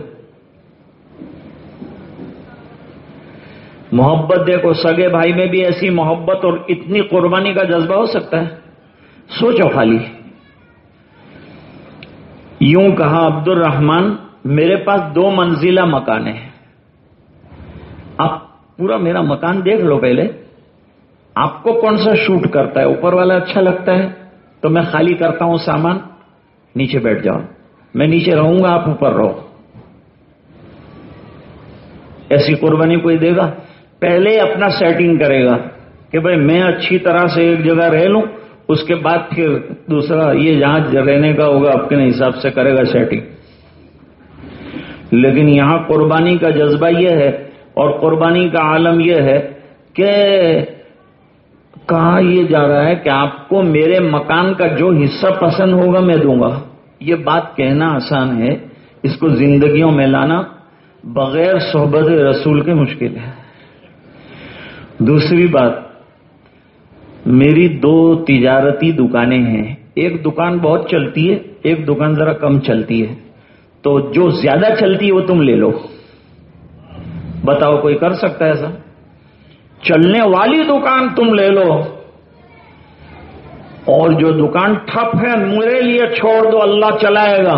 محبت دیکھو. سگے بھائی میں بھی ایسی محبت اور اتنی قربانی کا جذبہ ہو سکتا ہے؟ سوچو خالی. یوں کہا عبد الرحمن میرے پاس 2 منزلہ مکان ہے، آپ پورا میرا مکان دیکھ لو پہلے، آپ کو کون سا شوٹ کرتا ہے؟ اوپر والا اچھا لگتا ہے تو میں خالی کرتا ہوں سامان، نیچے بیٹھ جاؤ، میں نیچے رہوں گا آپ اوپر رہو. ایسی قربانی کوئی دے گا؟ پہلے اپنا سیٹنگ کرے گا کہ بھئی میں اچھی طرح سے ایک جگہ رہ لوں، اس کے بعد پھر دوسرا یہ جہاں رہنے کا ہوگا اپنے حساب سے کرے گا سیٹنگ. لیکن یہاں قربانی کا جذبہ یہ ہے اور قربانی کا عالم یہ ہے کہ کہا یہ جا رہا ہے کہ آپ کو میرے مکان کا جو حصہ پسند ہوگا میں دوں گا. یہ بات کہنا آسان ہے، اس کو زندگیوں میں لانا بغیر صحبت رسول کے مشکل ہے. دوسری بات، میری 2 تجارتی دکانیں ہیں. ایک دکان بہت چلتی ہے، ایک دکان ذرا کم چلتی ہے. تو جو زیادہ چلتی ہے وہ تم لے لو. بتاؤ کوئی کر سکتا ہے ایسا؟ چلنے والی دکان تم لے لو اور جو دکان ٹھپ ہے میرے لیے چھوڑ دو، اللہ چلائے گا.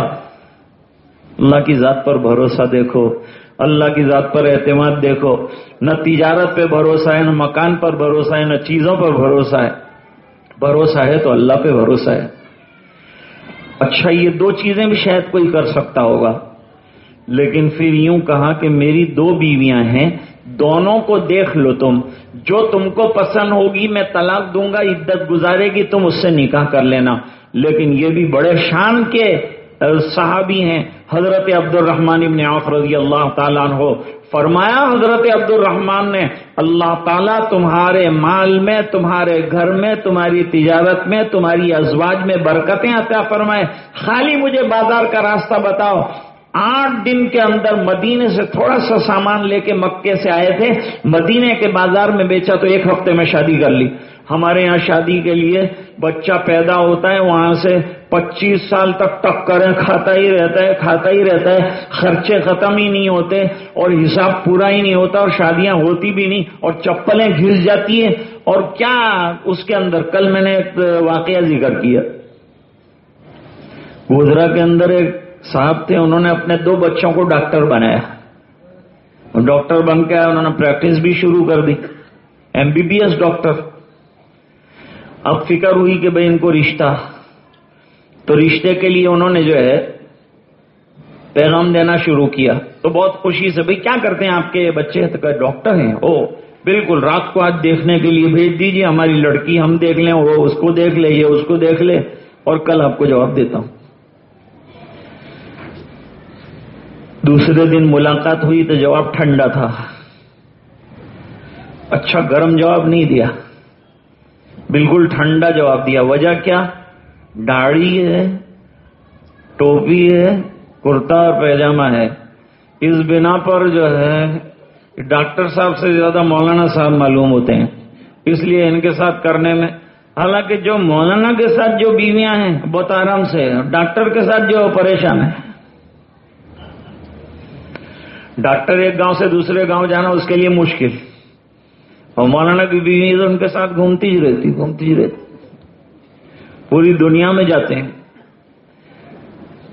اللہ کی ذات پر بھروسہ دیکھو، اللہ کی ذات پر اعتماد دیکھو. نہ تجارت پہ بھروسہ ہے، نہ مکان پر بھروسہ ہے، نہ چیزوں پر بھروسہ ہے. بھروسہ ہے تو اللہ پہ بھروسہ ہے. اچھا یہ 2 چیزیں بھی شاید کوئی کر سکتا ہوگا، لیکن پھر یوں کہا کہ میری 2 بیویاں ہیں، دونوں کو دیکھ لو تم، جو تم کو پسند ہوگی میں طلاق دوں گا، عدت گزارے گی تم اس سے نکاح کر لینا. لیکن یہ بھی بڑے شان کے صحابی ہیں حضرت عبد الرحمن ابن عوف رضی اللہ تعالیٰ عنہ. فرمایا حضرت عبد الرحمن نے اللہ تعالیٰ تمہارے مال میں، تمہارے گھر میں، تمہاری تجارت میں، تمہاری ازواج میں برکتیں عطا فرمائے. خالی مجھے بازار کا راستہ بتاؤ. 8 دن کے اندر مدینے سے تھوڑا سا سامان لے کے مکے سے آئے تھے، مدینے کے بازار میں بیچا تو 1 ہفتے میں شادی کر لی. ہمارے یہاں شادی کے لیے بچہ پیدا ہوتا ہے وہاں سے 25 سال تک ٹکریں کھاتا ہی رہتا ہے، خرچے ختم ہی نہیں ہوتے اور حساب پورا ہی نہیں ہوتا اور شادیاں ہوتی بھی نہیں اور چپلیں گھس جاتی ہیں. اور کیا اس کے اندر کل میں نے ایک واقعہ ذکر کیا، گودرا کے اندر ایک صاحب تھے، انہوں نے اپنے 2 بچوں کو ڈاکٹر بنایا. ڈاکٹر بن کے انہوں نے پریکٹس بھی شروع کر دی، MBBS ڈاکٹر. اب فکر ہوئی کہ بھئی ان کو رشتہ، تو رشتے کے لیے انہوں نے جو ہے پیغام دینا شروع کیا. تو بہت خوشی سے بھئی کیا کرتے ہیں آپ کے بچے؟ تو کہا ڈاکٹر ہیں۔ او بالکل، رات کو آج دیکھنے کے لیے بھیج دیجیے، ہماری لڑکی ہم دیکھ لیں، وہ اس کو دیکھ لے، یہ اس کو دیکھ لے، اور کل آپ کو جواب دیتا ہوں۔ دوسرے دن ملاقات ہوئی تو جواب ٹھنڈا تھا، اچھا گرم جواب نہیں دیا، بالکل ٹھنڈا جواب دیا۔ وجہ کیا؟ داڑھی ہے، ٹوپی ہے، کرتا اور پیجامہ ہے۔ اس بنا پر جو ہے ڈاکٹر صاحب سے زیادہ مولانا صاحب معلوم ہوتے ہیں، اس لیے ان کے ساتھ کرنے میں، حالانکہ جو مولانا کے ساتھ جو بیویاں ہیں بہت آرام سے، ڈاکٹر کے ساتھ جو پریشان ہے۔ ڈاکٹر ایک گاؤں سے دوسرے گاؤں جانا اس کے لیے مشکل، اور مولانا کی بیوی تو ان کے ساتھ گھومتی ہی رہتی، پوری دنیا میں جاتے ہیں۔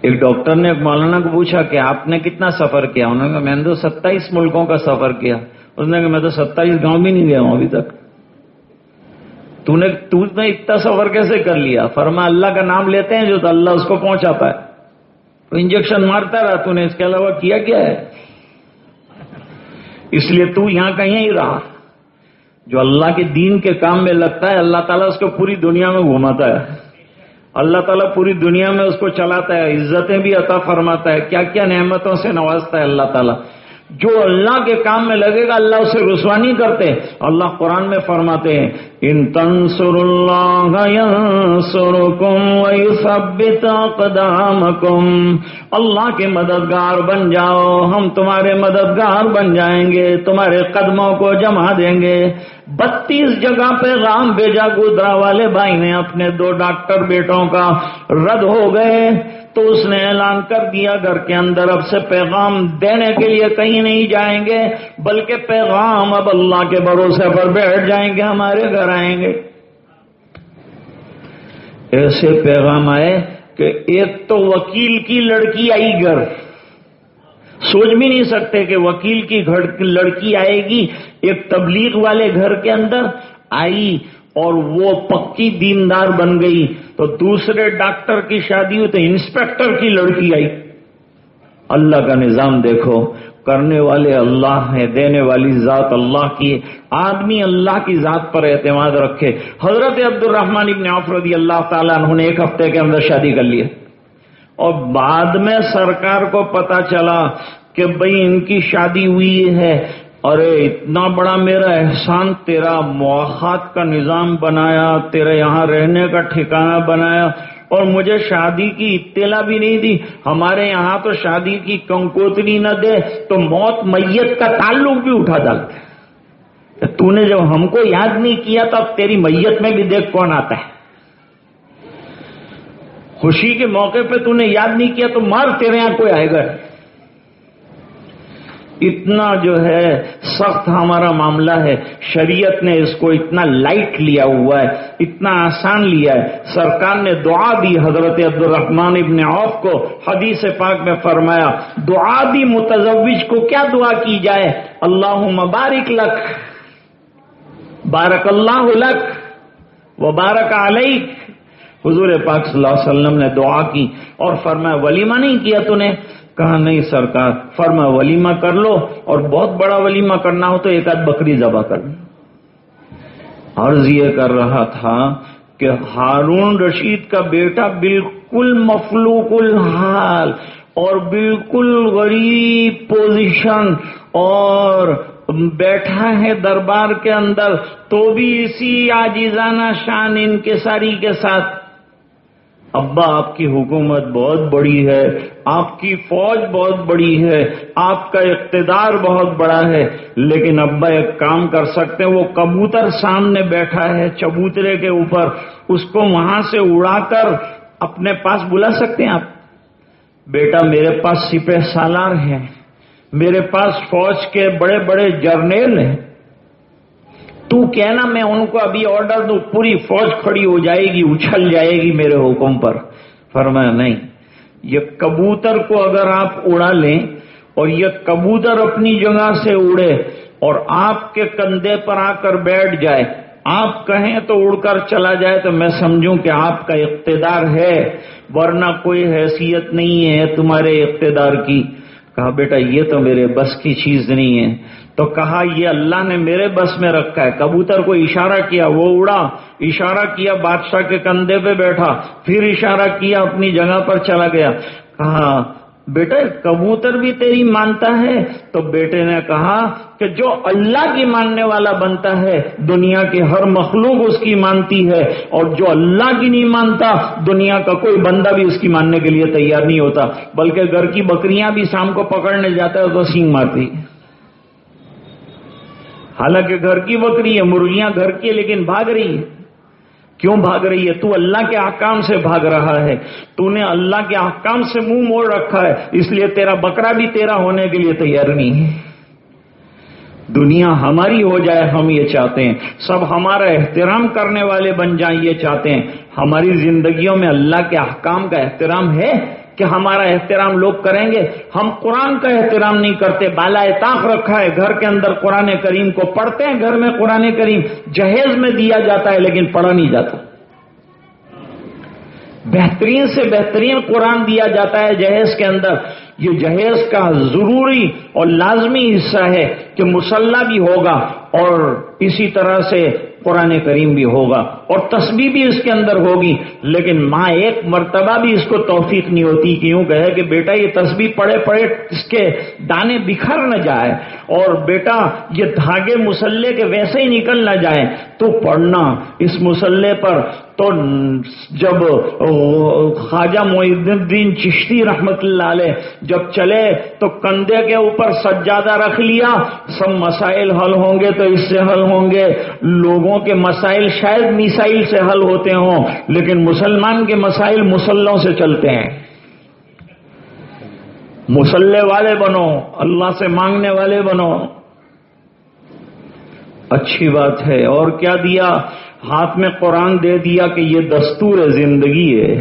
ایک ڈاکٹر نے ایک مولانا کو پوچھا کہ آپ نے کتنا سفر کیا؟ انہوں نے کہا میں نے تو 27 ملکوں کا سفر کیا۔ اس نے کہا میں تو 27 گاؤں بھی نہیں گیا ہوں ابھی تک۔ تو نے اتنا سفر کیسے کر لیا؟ فرمایا اللہ کا نام لیتے ہیں جو تو اللہ اس کو پہنچاتا ہے، تو انجیکشن مارتا رہا، تو نے اس کے علاوہ کیا ہے؟ اس لیے تو یہاں کہیں ہی رہا۔ جو اللہ کے دین کے کام میں لگتا ہے اللہ تعالیٰ اس کو پوری دنیا میں گھماتا ہے، اللہ تعالیٰ پوری دنیا میں اس کو چلاتا ہے، عزتیں بھی عطا فرماتا ہے، کیا کیا نعمتوں سے نوازتا ہے اللہ تعالیٰ۔ جو اللہ کے کام میں لگے گا اللہ اسے رسوا نہیں کرتے۔ اللہ قرآن میں فرماتے ہیں ان تنصروا اللہ ینصرکم ویثبت اقدامکم، اللہ کے مددگار بن جاؤ، ہم تمہارے مددگار بن جائیں گے، تمہارے قدموں کو جما دیں گے۔ 32 جگہ پیغام بھیجا، گودرا والے بھائی نے اپنے 2 ڈاکٹر بیٹوں کا، رد ہو گئے تو اس نے اعلان کر دیا گھر کے اندر اب سے پیغام دینے کے لیے کہیں نہیں جائیں گے، بلکہ پیغام اب اللہ کے بھروسے پر بیٹھ جائیں گے، ہمارے گھر آئیں گے۔ ایسے پیغام آئے کہ ایک تو وکیل کی لڑکی آئی گھر، سوچ بھی نہیں سکتے کہ وکیل کی لڑکی آئے گی، ایک تبلیغ والے گھر کے اندر آئی اور وہ پکی دیندار بن گئی۔ تو دوسرے ڈاکٹر کی شادی ہوئی تو انسپیکٹر کی لڑکی آئی۔ اللہ کا نظام دیکھو، کرنے والے اللہ ہیں، دینے والی ذات اللہ کی، آدمی اللہ کی ذات پر اعتماد رکھے۔ حضرت عبد الرحمن ابن عوف رضی اللہ تعالیٰ عنہ نے 1 ہفتے کے اندر شادی کر لی، اور بعد میں سرکار کو پتا چلا کہ بھئی ان کی شادی ہوئی ہے، ارے اتنا بڑا میرا احسان، تیرا مواخات کا نظام بنایا، تیرے یہاں رہنے کا ٹھکانہ بنایا، اور مجھے شادی کی اطلاع بھی نہیں دی۔ ہمارے یہاں تو شادی کی کنکوتری نہ دے تو موت میت کا تعلق بھی اٹھا ڈالتے۔ تو نے جب ہم کو یاد نہیں کیا تو اب تیری میت میں بھی دیکھ کون آتا ہے۔ خوشی کے موقع پہ تو نے یاد نہیں کیا تو مار، تیرے یہاں کوئی آئے گا۔ اتنا جو ہے سخت ہمارا معاملہ ہے، شریعت نے اس کو اتنا لائٹ لیا ہوا ہے، اتنا آسان لیا ہے۔ سرکار نے دعا دی حضرت عبد الرحمن ابن عوف کو، حدیث پاک میں فرمایا دعا دی متزوج کو، کیا دعا کی جائے؟ اللہم بارک لک، بارک اللہ لک وبارک علیک۔ حضور پاک صلی اللہ علیہ وسلم نے دعا کی اور فرمایا ولیمہ نہیں کیا تو نے؟ کہا نہیں سرکار۔ فرمایا ولیمہ کر لو، اور بہت بڑا ولیمہ کرنا ہو تو 1 آدھ بکری ذبح کر لو۔ عرض یہ کر رہا تھا کہ ہارون رشید کا بیٹا بالکل مفلوق الحال اور بالکل غریب پوزیشن، اور بیٹھا ہے دربار کے اندر تو بھی اسی عاجزانہ شان انکساری کے ساتھ، ابا آپ کی حکومت بہت بڑی ہے، آپ کی فوج بہت بڑی ہے، آپ کا اقتدار بہت بڑا ہے، لیکن ابا ایک کام کر سکتے ہیں، وہ کبوتر سامنے بیٹھا ہے چبوترے کے اوپر، اس کو وہاں سے اڑا کر اپنے پاس بلا سکتے ہیں آپ؟ بیٹا میرے پاس سپہ سالار ہیں، میرے پاس فوج کے بڑے بڑے جرنیل ہیں، تو کہنا میں ان کو ابھی آرڈر دوں، پوری فوج کھڑی ہو جائے گی، اچھل جائے گی میرے حکم پر۔ فرمایا نہیں، یہ کبوتر کو اگر آپ اڑا لیں اور یہ کبوتر اپنی جگہ سے اڑے اور آپ کے کندھے پر آ کر بیٹھ جائے، آپ کہیں تو اڑ کر چلا جائے تو میں سمجھوں کہ آپ کا اقتدار ہے، ورنہ کوئی حیثیت نہیں ہے تمہارے اقتدار کی۔ کہا بیٹا یہ تو میرے بس کی چیز نہیں ہے. تو کہا یہ اللہ نے میرے بس میں رکھا ہے. کبوتر کو اشارہ کیا, وہ اڑا, اشارہ کیا بادشاہ کے کندھے پہ بیٹھا, پھر اشارہ کیا اپنی جگہ پر چلا گیا. کہا بیٹا کبوتر بھی تیری مانتا ہے؟ تو بیٹے نے کہا کہ جو اللہ کی ماننے والا بنتا ہے دنیا کی ہر مخلوق اس کی مانتی ہے, اور جو اللہ کی نہیں مانتا دنیا کا کوئی بندہ بھی اس کی ماننے کے لیے تیار نہیں ہوتا, بلکہ گھر کی بکریاں بھی شام کو پکڑنے جاتا ہے تو سینگ مارتی. حالانکہ گھر کی بکری ہے, مرغیاں گھر کی ہے, لیکن بھاگ رہی ہے. کیوں بھاگ رہی ہے؟ تو اللہ کے احکام سے بھاگ رہا ہے. تو نے اللہ کے احکام سے منہ موڑ رکھا ہے, اس لیے تیرا بکرا بھی تیرا ہونے کے لیے تیار نہیں ہے. دنیا ہماری ہو جائے ہم یہ چاہتے ہیں, سب ہمارا احترام کرنے والے بن جائیں یہ چاہتے ہیں. ہماری زندگیوں میں اللہ کے احکام کا احترام ہے کہ ہمارا احترام لوگ کریں گے؟ ہم قرآن کا احترام نہیں کرتے. بالائے طاق رکھا ہے گھر کے اندر, قرآن کریم کو پڑھتے ہیں گھر میں. قرآن کریم جہیز میں دیا جاتا ہے لیکن پڑھا نہیں جاتا. بہترین سے بہترین قرآن دیا جاتا ہے جہیز کے اندر. یہ جہیز کا ضروری اور لازمی حصہ ہے کہ مصلی بھی ہوگا اور اسی طرح سے قرآن کریم بھی ہوگا اور تسبیح بھی اس کے اندر ہوگی. لیکن ماں ایک مرتبہ بھی اس کو توفیق نہیں ہوتی کہ یوں کہے کہ بیٹا یہ تسبیح پڑھے پڑھے اس کے دانے بکھر نہ جائے, اور بیٹا یہ دھاگے مصلی کے ویسے ہی نکل نہ جائیں, تو پڑھنا اس مصلی پر. تو جب خواجہ معین الدین چشتی رحمت اللہ علیہ جب چلے تو کندھے کے اوپر سجادہ رکھ لیا. سب مسائل حل ہوں گے تو اس سے حل ہوں گے. لوگوں کے مسائل شاید میسائل سے حل ہوتے ہوں, لیکن مسلمان کے مسائل مسلوں سے چلتے ہیں. مسلے والے بنو, اللہ سے مانگنے والے بنو. اچھی بات ہے. اور کیا دیا؟ ہاتھ میں قرآن دے دیا کہ یہ دستور زندگی ہے,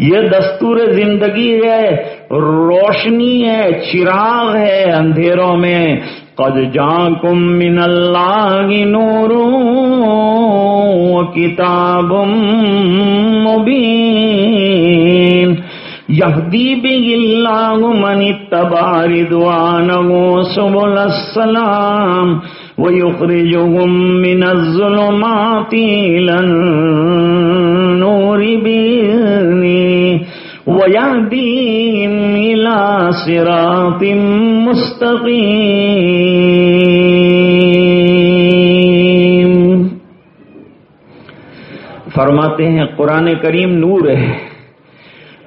یہ دستور زندگی ہے, روشنی ہے, چراغ ہے اندھیروں میں. قد جاءکم من اللہ نور وکتاب مبین یہدی بہ اللہ من اتبع رضوانہ سبل السلام وَيُخْرِجُهُم مِّنَ الظُّلُمَاتِ إِلَى النُّورِ بِإِذْنِهِ وَيَهْدِيهِمْ إِلَى صِرَاطٍ مُّسْتَقِيمٍ. فرماتے ہیں قرآن کریم نور ہے.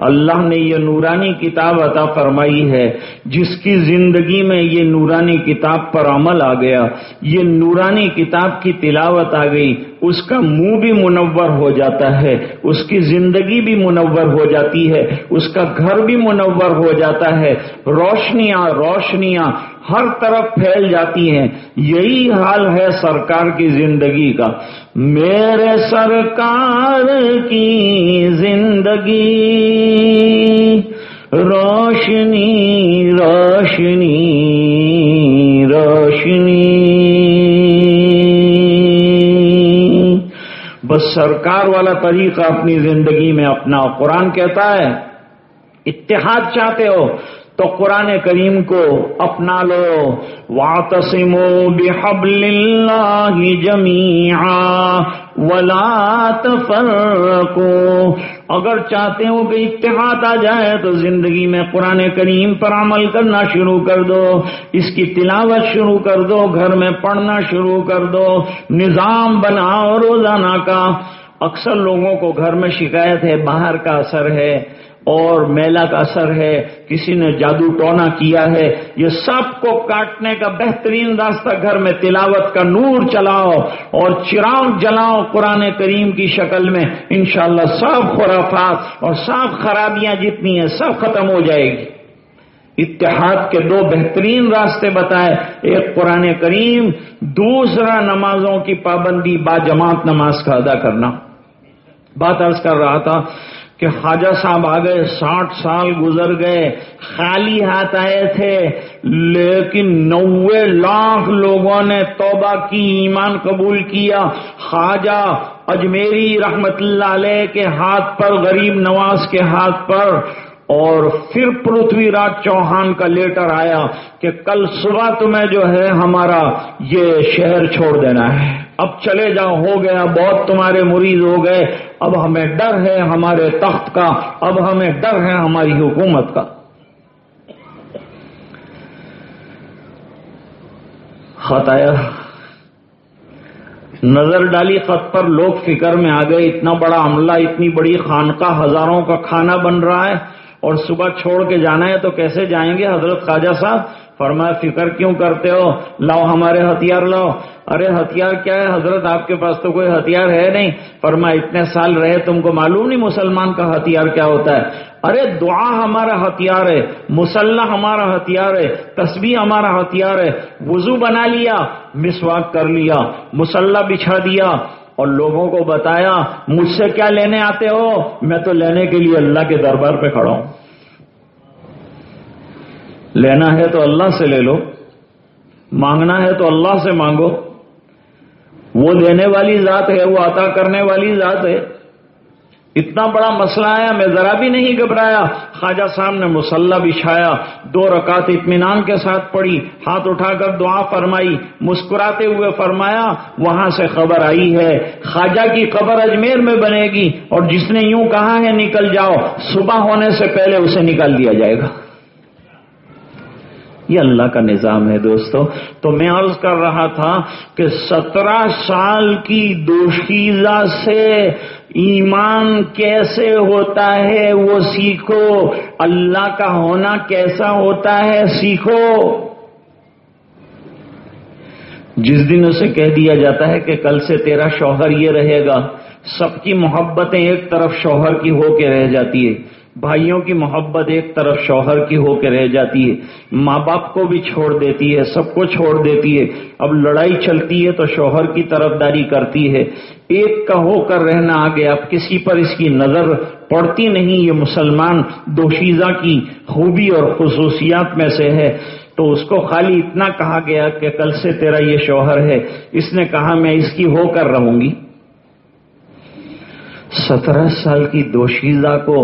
اللہ نے یہ نورانی کتاب عطا فرمائی ہے. جس کی زندگی میں یہ نورانی کتاب پر عمل آ گیا, یہ نورانی کتاب کی تلاوت آ گئی, اس کا منہ بھی منور ہو جاتا ہے, اس کی زندگی بھی منور ہو جاتی ہے, اس کا گھر بھی منور ہو جاتا ہے. روشنیاں روشنیاں ہر طرف پھیل جاتی ہیں. یہی حال ہے سرکار کی زندگی کا. میرے سرکار کی زندگی روشنی روشنی روشنی. بس سرکار والا طریقہ اپنی زندگی میں اپنا. قرآن کہتا ہے اتحاد چاہتے ہو تو قرآن کریم کو اپنا لو. وَاعْتَصِمُوا بِحَبْلِ اللَّهِ جَمِيعًا وَلَا تَفَرَّقُوا. اگر چاہتے ہو کہ اتحاد آ جائے تو زندگی میں قرآن کریم پر عمل کرنا شروع کر دو, اس کی تلاوت شروع کر دو, گھر میں پڑھنا شروع کر دو, نظام بناؤ روزانہ کا. اکثر لوگوں کو گھر میں شکایت ہے باہر کا اثر ہے اور میلا کا اثر ہے, کسی نے جادو ٹونا کیا ہے. یہ سب کو کاٹنے کا بہترین راستہ گھر میں تلاوت کا نور چلاؤ اور چراغ جلاؤ قرآن کریم کی شکل میں. انشاءاللہ سب خرافات اور سب خرابیاں جتنی ہیں سب ختم ہو جائے گی. اتحاد کے دو بہترین راستے بتائے, ایک قرآن کریم, دوسرا نمازوں کی پابندی, با جماعت نماز کا ادا کرنا. بات عرض کر رہا تھا کہ خواجہ صاحب آ گئے, 60 سال گزر گئے, خالی ہاتھ آئے تھے, لیکن 90 لاکھ لوگوں نے توبہ کی, ایمان قبول کیا. خواجہ اجمیری رحمت اللہ علیہ کے ہاتھ پر, غریب نواز کے ہاتھ پر, اور پھر پرتھوی راج چوہان کا لیٹر آیا کہ کل صبح تمہیں جو ہے ہمارا یہ شہر چھوڑ دینا ہے، اب چلے جاؤ، ہو گیا، بہت تمہارے مرید ہو گئے، اب ہمیں ڈر ہے ہمارے تخت کا، اب ہمیں ڈر ہے ہماری حکومت کا۔ خط آیا، نظر ڈالی خط پر، لوگ فکر میں آ گئے، اتنا بڑا عملہ، اتنی بڑی خانقاہ، ہزاروں کا کھانا بن رہا ہے اور صبح چھوڑ کے جانا ہے تو کیسے جائیں گے؟ حضرت خواجہ صاحب فرمایا فکر کیوں کرتے ہو، لاؤ ہمارے ہتھیار لاؤ۔ ارے ہتھیار کیا ہے حضرت، آپ کے پاس تو کوئی ہتھیار ہے نہیں۔ فرمایا اتنے سال رہے تم کو معلوم نہیں مسلمان کا ہتھیار کیا ہوتا ہے؟ ارے دعا ہمارا ہتھیار ہے، مصلی ہمارا ہتھیار ہے، تسبیح ہمارا ہتھیار ہے۔ وضو بنا لیا، مسواک کر لیا، مصلی بچھا دیا اور لوگوں کو بتایا مجھ سے کیا لینے آتے ہو، میں تو لینے کے لیے اللہ کے دربار پہ کھڑا ہوں۔ لینا ہے تو اللہ سے لے لو، مانگنا ہے تو اللہ سے مانگو، وہ دینے والی ذات ہے، وہ عطا کرنے والی ذات ہے۔ اتنا بڑا مسئلہ آیا، میں ذرا بھی نہیں گھبرایا۔ خواجہ صاحب نے مصلی بچھایا، 2 رکعت اطمینان کے ساتھ پڑھی، ہاتھ اٹھا کر دعا فرمائی، مسکراتے ہوئے فرمایا وہاں سے خبر آئی ہے خواجہ کی قبر اجمیر میں بنے گی، اور جس نے یوں کہا ہے نکل جاؤ، صبح ہونے سے پہلے اسے نکال دیا جائے گا۔ یہ اللہ کا نظام ہے دوستو۔ تو میں عرض کر رہا تھا کہ 17 سال کی دوشیزہ سے ایمان کیسے ہوتا ہے وہ سیکھو، اللہ کا ہونا کیسا ہوتا ہے سیکھو۔ جس دن اسے کہہ دیا جاتا ہے کہ کل سے تیرا شوہر یہ رہے گا، سب کی محبتیں ایک طرف شوہر کی ہو کے رہ جاتی ہے، بھائیوں کی محبت ایک طرف شوہر کی ہو کے رہ جاتی ہے، ماں باپ کو بھی چھوڑ دیتی ہے، سب کو چھوڑ دیتی ہے۔ اب لڑائی چلتی ہے تو شوہر کی طرفداری کرتی ہے، ایک کا ہو کر رہنا آگے، اب کسی پر اس کی نظر پڑتی نہیں۔ یہ مسلمان دوشیزہ کی خوبی اور خصوصیات میں سے ہے۔ تو اس کو خالی اتنا کہا گیا کہ کل سے تیرا یہ شوہر ہے، اس نے کہا میں اس کی ہو کر رہوں گی۔ 17 سال کی دوشیزہ کو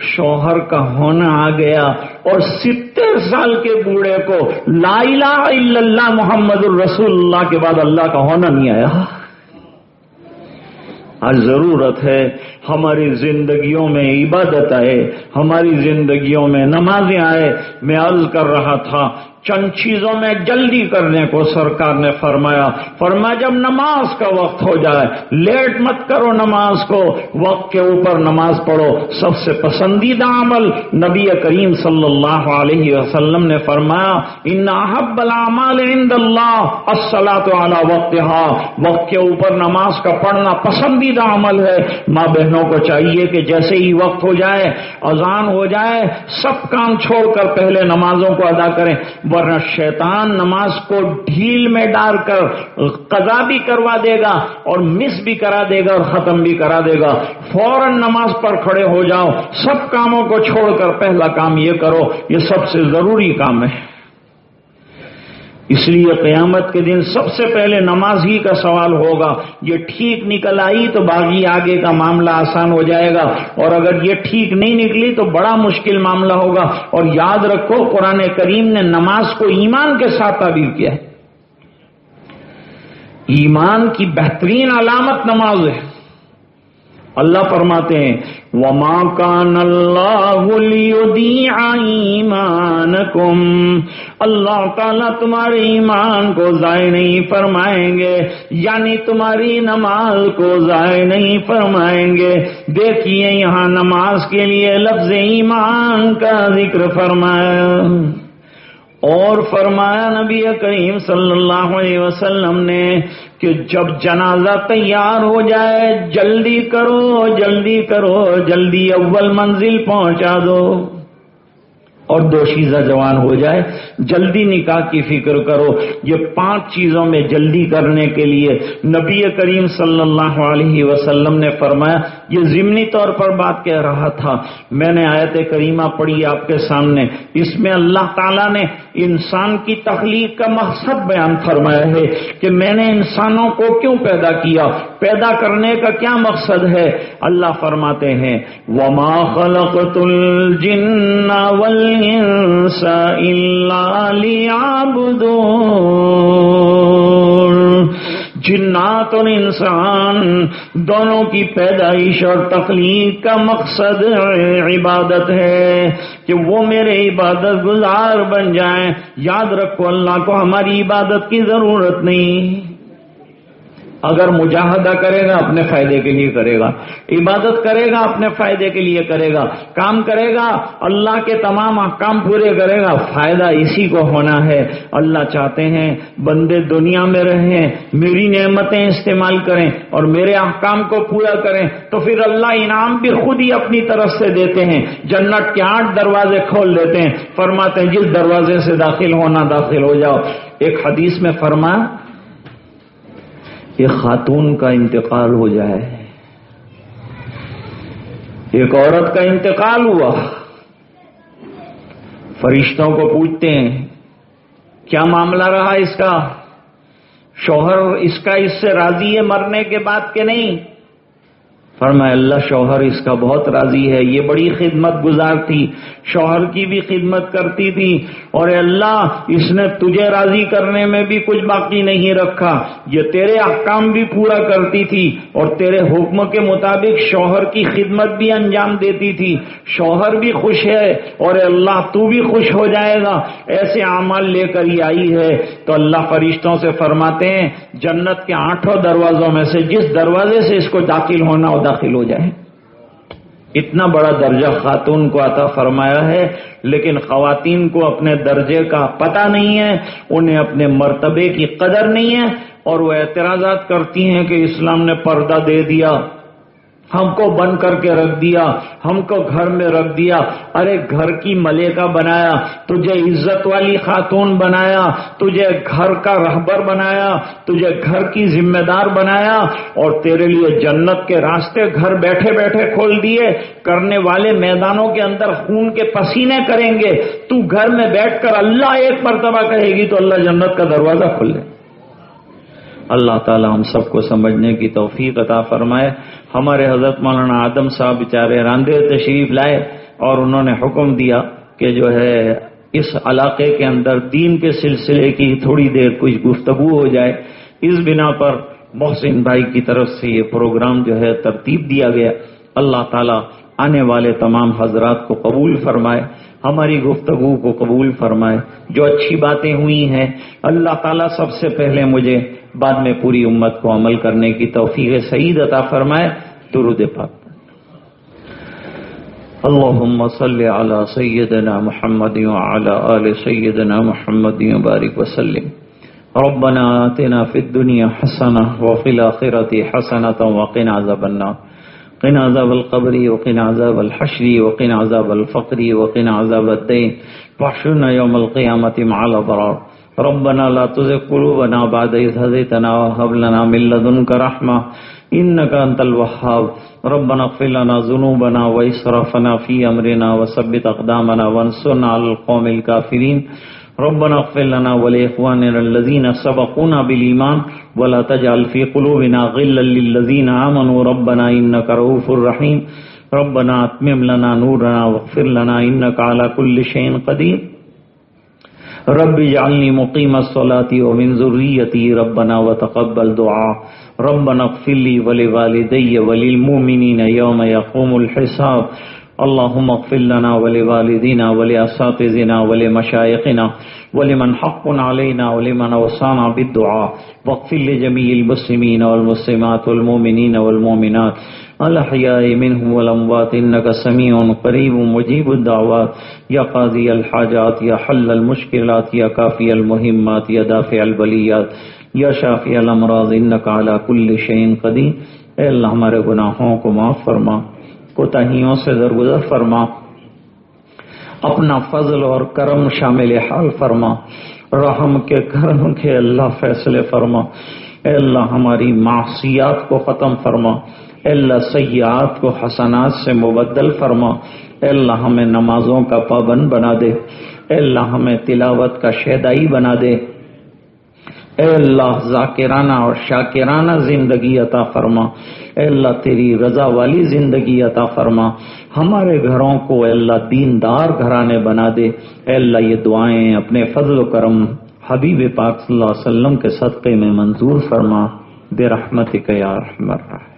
شوہر کا ہونا آ گیا، اور 70 سال کے بوڑھے کو لا الہ الا اللہ محمد الرسول اللہ کے بعد اللہ کا ہونا نہیں آیا۔ آج ضرورت ہے ہماری زندگیوں میں عبادت آئے، ہماری زندگیوں میں نمازیں آئے۔ میں عرض کر رہا تھا چند چیزوں میں جلدی کرنے کو سرکار نے فرمایا جب نماز کا وقت ہو جائے لیٹ مت کرو، نماز کو وقت کے اوپر نماز پڑھو۔ سب سے پسندیدہ عمل نبی کریم صلی اللہ علیہ وسلم نے فرمایا ان احب الاعمال عند اللہ الصلاۃ علی وقتها، وقت کے اوپر نماز کا پڑھنا پسندیدہ عمل ہے۔ ماں بہنوں کو چاہیے کہ جیسے ہی وقت ہو جائے، اذان ہو جائے، سب کام چھوڑ کر پہلے نمازوں کو ادا کریں، ورنہ شیطان نماز کو ڈھیل میں ڈال کر قضا بھی کروا دے گا اور مس بھی کرا دے گا اور ختم بھی کرا دے گا۔ فوراً نماز پر کھڑے ہو جاؤ، سب کاموں کو چھوڑ کر پہلا کام یہ کرو، یہ سب سے ضروری کام ہے۔ اس لیے قیامت کے دن سب سے پہلے نماز ہی کا سوال ہوگا۔ یہ ٹھیک نکل آئی تو باقی آگے کا معاملہ آسان ہو جائے گا، اور اگر یہ ٹھیک نہیں نکلی تو بڑا مشکل معاملہ ہوگا۔ اور یاد رکھو قرآن کریم نے نماز کو ایمان کے ساتھ تعبیر کیا ہے۔ ایمان کی بہترین علامت نماز ہے۔ اللہ فرماتے ہیں وَمَا كَانَ اللَّهُ لِيُضِيعَ إِيمَانَكُمْ، اللہ تعالیٰ تمہارے ایمان کو ضائع نہیں فرمائیں گے، یعنی تمہاری نماز کو ضائع نہیں فرمائیں گے۔ دیکھیے یہاں نماز کے لیے لفظ ایمان کا ذکر فرمایا، اور فرمایا نبی کریم صلی اللہ علیہ وسلم نے کہ جب جنازہ تیار ہو جائے جلدی کرو جلدی کرو، جلدی اول منزل پہنچا دو، اور دوشیزہ جوان ہو جائے جلدی نکاح کی فکر کرو۔ یہ 5 چیزوں میں جلدی کرنے کے لیے نبی کریم صلی اللہ علیہ وسلم نے فرمایا یہ ضمنی طور پر بات کہہ رہا تھا. میں نے آیت کریمہ پڑھی آپ کے سامنے، اس میں اللہ تعالیٰ نے انسان کی تخلیق کا مقصد بیان فرمایا ہے کہ میں نے انسانوں کو کیوں پیدا کیا، پیدا کرنے کا کیا مقصد ہے. اللہ فرماتے ہیں وَمَا خَلَقْتُ الْجِنَّ وَالْإِنسَ إِلَّا لِيَعْبُدُونَ. جنات اور انسان دونوں کی پیدائش اور تخلیق کا مقصد عبادت ہے کہ وہ میرے عبادت گزار بن جائیں. یاد رکھو اللہ کو ہماری عبادت کی ضرورت نہیں. اگر مجاہدہ کرے گا اپنے فائدے کے لیے کرے گا، عبادت کرے گا اپنے فائدے کے لیے کرے گا، کام کرے گا اللہ کے تمام احکام پورے کرے گا، فائدہ اسی کو ہونا ہے. اللہ چاہتے ہیں بندے دنیا میں رہیں، میری نعمتیں استعمال کریں اور میرے احکام کو پورا کریں، تو پھر اللہ انعام بھی خود ہی اپنی طرف سے دیتے ہیں. جنت کے 8 دروازے کھول دیتے ہیں، فرماتے ہیں جس دروازے سے داخل ہونا داخل ہو جاؤ. ایک حدیث میں فرمایا ایک خاتون کا انتقال ہو جائے، ایک عورت کا انتقال ہوا، فرشتوں کو پوچھتے ہیں کیا معاملہ رہا اس کا، شوہر اس سے راضی ہے مرنے کے بعد کہ نہیں؟ فرمایا اللہ شوہر اس کا بہت راضی ہے، یہ بڑی خدمت گزار تھی، شوہر کی بھی خدمت کرتی تھی، اور اللہ اس نے تجھے راضی کرنے میں بھی کچھ باقی نہیں رکھا، یہ تیرے احکام بھی پورا کرتی تھی اور تیرے حکم کے مطابق شوہر کی خدمت بھی انجام دیتی تھی، شوہر بھی خوش ہے اور اللہ تو بھی خوش ہو جائے گا، ایسے اعمال لے کر ہی آئی ہے. تو اللہ فرشتوں سے فرماتے ہیں جنت کے 8 دروازوں میں سے جس دروازے سے اس کو داخل ہونا ہو داخل ہو جائے. اتنا بڑا درجہ خاتون کو عطا فرمایا ہے، لیکن خواتین کو اپنے درجے کا پتہ نہیں ہے، انہیں اپنے مرتبے کی قدر نہیں ہے، اور وہ اعتراضات کرتی ہیں کہ اسلام نے پردہ دے دیا، ہم کو بند کر کے رکھ دیا، ہم کو گھر میں رکھ دیا. ارے گھر کی ملکہ بنایا، تجھے عزت والی خاتون بنایا، تجھے گھر کا رہبر بنایا، تجھے گھر کی ذمہ دار بنایا، اور تیرے لیے جنت کے راستے گھر بیٹھے بیٹھے کھول دیے. کرنے والے میدانوں کے اندر خون کے پسینے کریں گے، تو گھر میں بیٹھ کر اللہ ایک مرتبہ کہے گی تو اللہ جنت کا دروازہ کھول دے. اللہ تعالی ہم سب کو سمجھنے کی توفیق عطا فرمائے. ہمارے حضرت مولانا آدم صاحب بیچارے راندے تشریف لائے اور انہوں نے حکم دیا کہ جو ہے اس علاقے کے اندر دین کے سلسلے کی تھوڑی دیر کچھ گفتگو ہو جائے. اس بنا پر محسن بھائی کی طرف سے یہ پروگرام جو ہے ترتیب دیا گیا. اللہ تعالی آنے والے تمام حضرات کو قبول فرمائے، ہماری گفتگو کو قبول فرمائے. جو اچھی باتیں ہوئی ہیں اللہ تعالیٰ سب سے پہلے مجھے بعد میں پوری امت کو عمل کرنے کی توفیق سعید عطا فرمائے. درود پاک. اللهم صل على سيدنا محمد وعلى آل سيدنا محمد وبارك وسلم. ربنا آتنا في الدنيا حسنة وفي الآخرة حسنة وقنا عذاب النار. قنا عذاب القبر وقنا عذاب الحشر وقنا عذاب الفقر وقنا عذاب الدين واحشرنا يوم القيامة مع الأبرار. ربنا لا تزغ قلوبنا بعد إذ هديتنا وهب لنا من لدنك رحمة إنك أنت الوهاب. ربنا اغفر لنا ذنوبنا وإسرافنا في أمرنا وثبت أقدامنا وانصرنا على القوم الكافرين. ربنا اغفر لنا ولإخواننا الذين سبقونا بالإيمان ولا تجعل في قلوبنا غلا للذين آمنوا ربنا إنك رؤوف رحيم. ربنا أتمم لنا نورنا واغفر لنا إنك على كل شيء قدير. رب اجعلني مقيم الصلاة ومن ذريتي ربنا وتقبل دعاء. ربنا اغفر لي ولوالدي وللمؤمنين يوم يقوم الحساب. اللهم اغفر لنا ولوالدينا ولأساتذتنا ولمشايخنا ولمن حق علينا ولمن أوصانا بالدعاء. واغفر لجميع المسلمين والمسلمات والمؤمنين والمؤمنات الأحياء منهم والأموات إنك سميع قريب مجيب الدعوات. يا قاضي الحاجات يا حل المشكلات يا كافي المهمات يا دافع البليات يا شافي الأمراض إنك على كل شيء قدير. اے اللہ ہمارے گناہوں کو معاف فرما، کوتاہیوں سے درگزر فرما، اپنا فضل اور کرم شامل حال فرما، رحم کے کرم کے اللہ فیصلے فرما. اے اللہ ہماری معصیات کو ختم فرما، اے اللہ سیئات کو حسنات سے مبدل فرما، اے اللہ ہمیں نمازوں کا پابند بنا دے، اے اللہ ہمیں تلاوت کا شیدائی بنا دے، اے اللہ ذاکرانہ اور شاکرانہ زندگی عطا فرما، اے اللہ تیری رضا والی زندگی عطا فرما، ہمارے گھروں کو اے اللہ دیندار گھرانے بنا دے، اے اللہ یہ دعائیں اپنے فضل و کرم حبیب پاک صلی اللہ علیہ وسلم کے صدقے میں منظور فرما، برحمتک یا ارحم الراحمین۔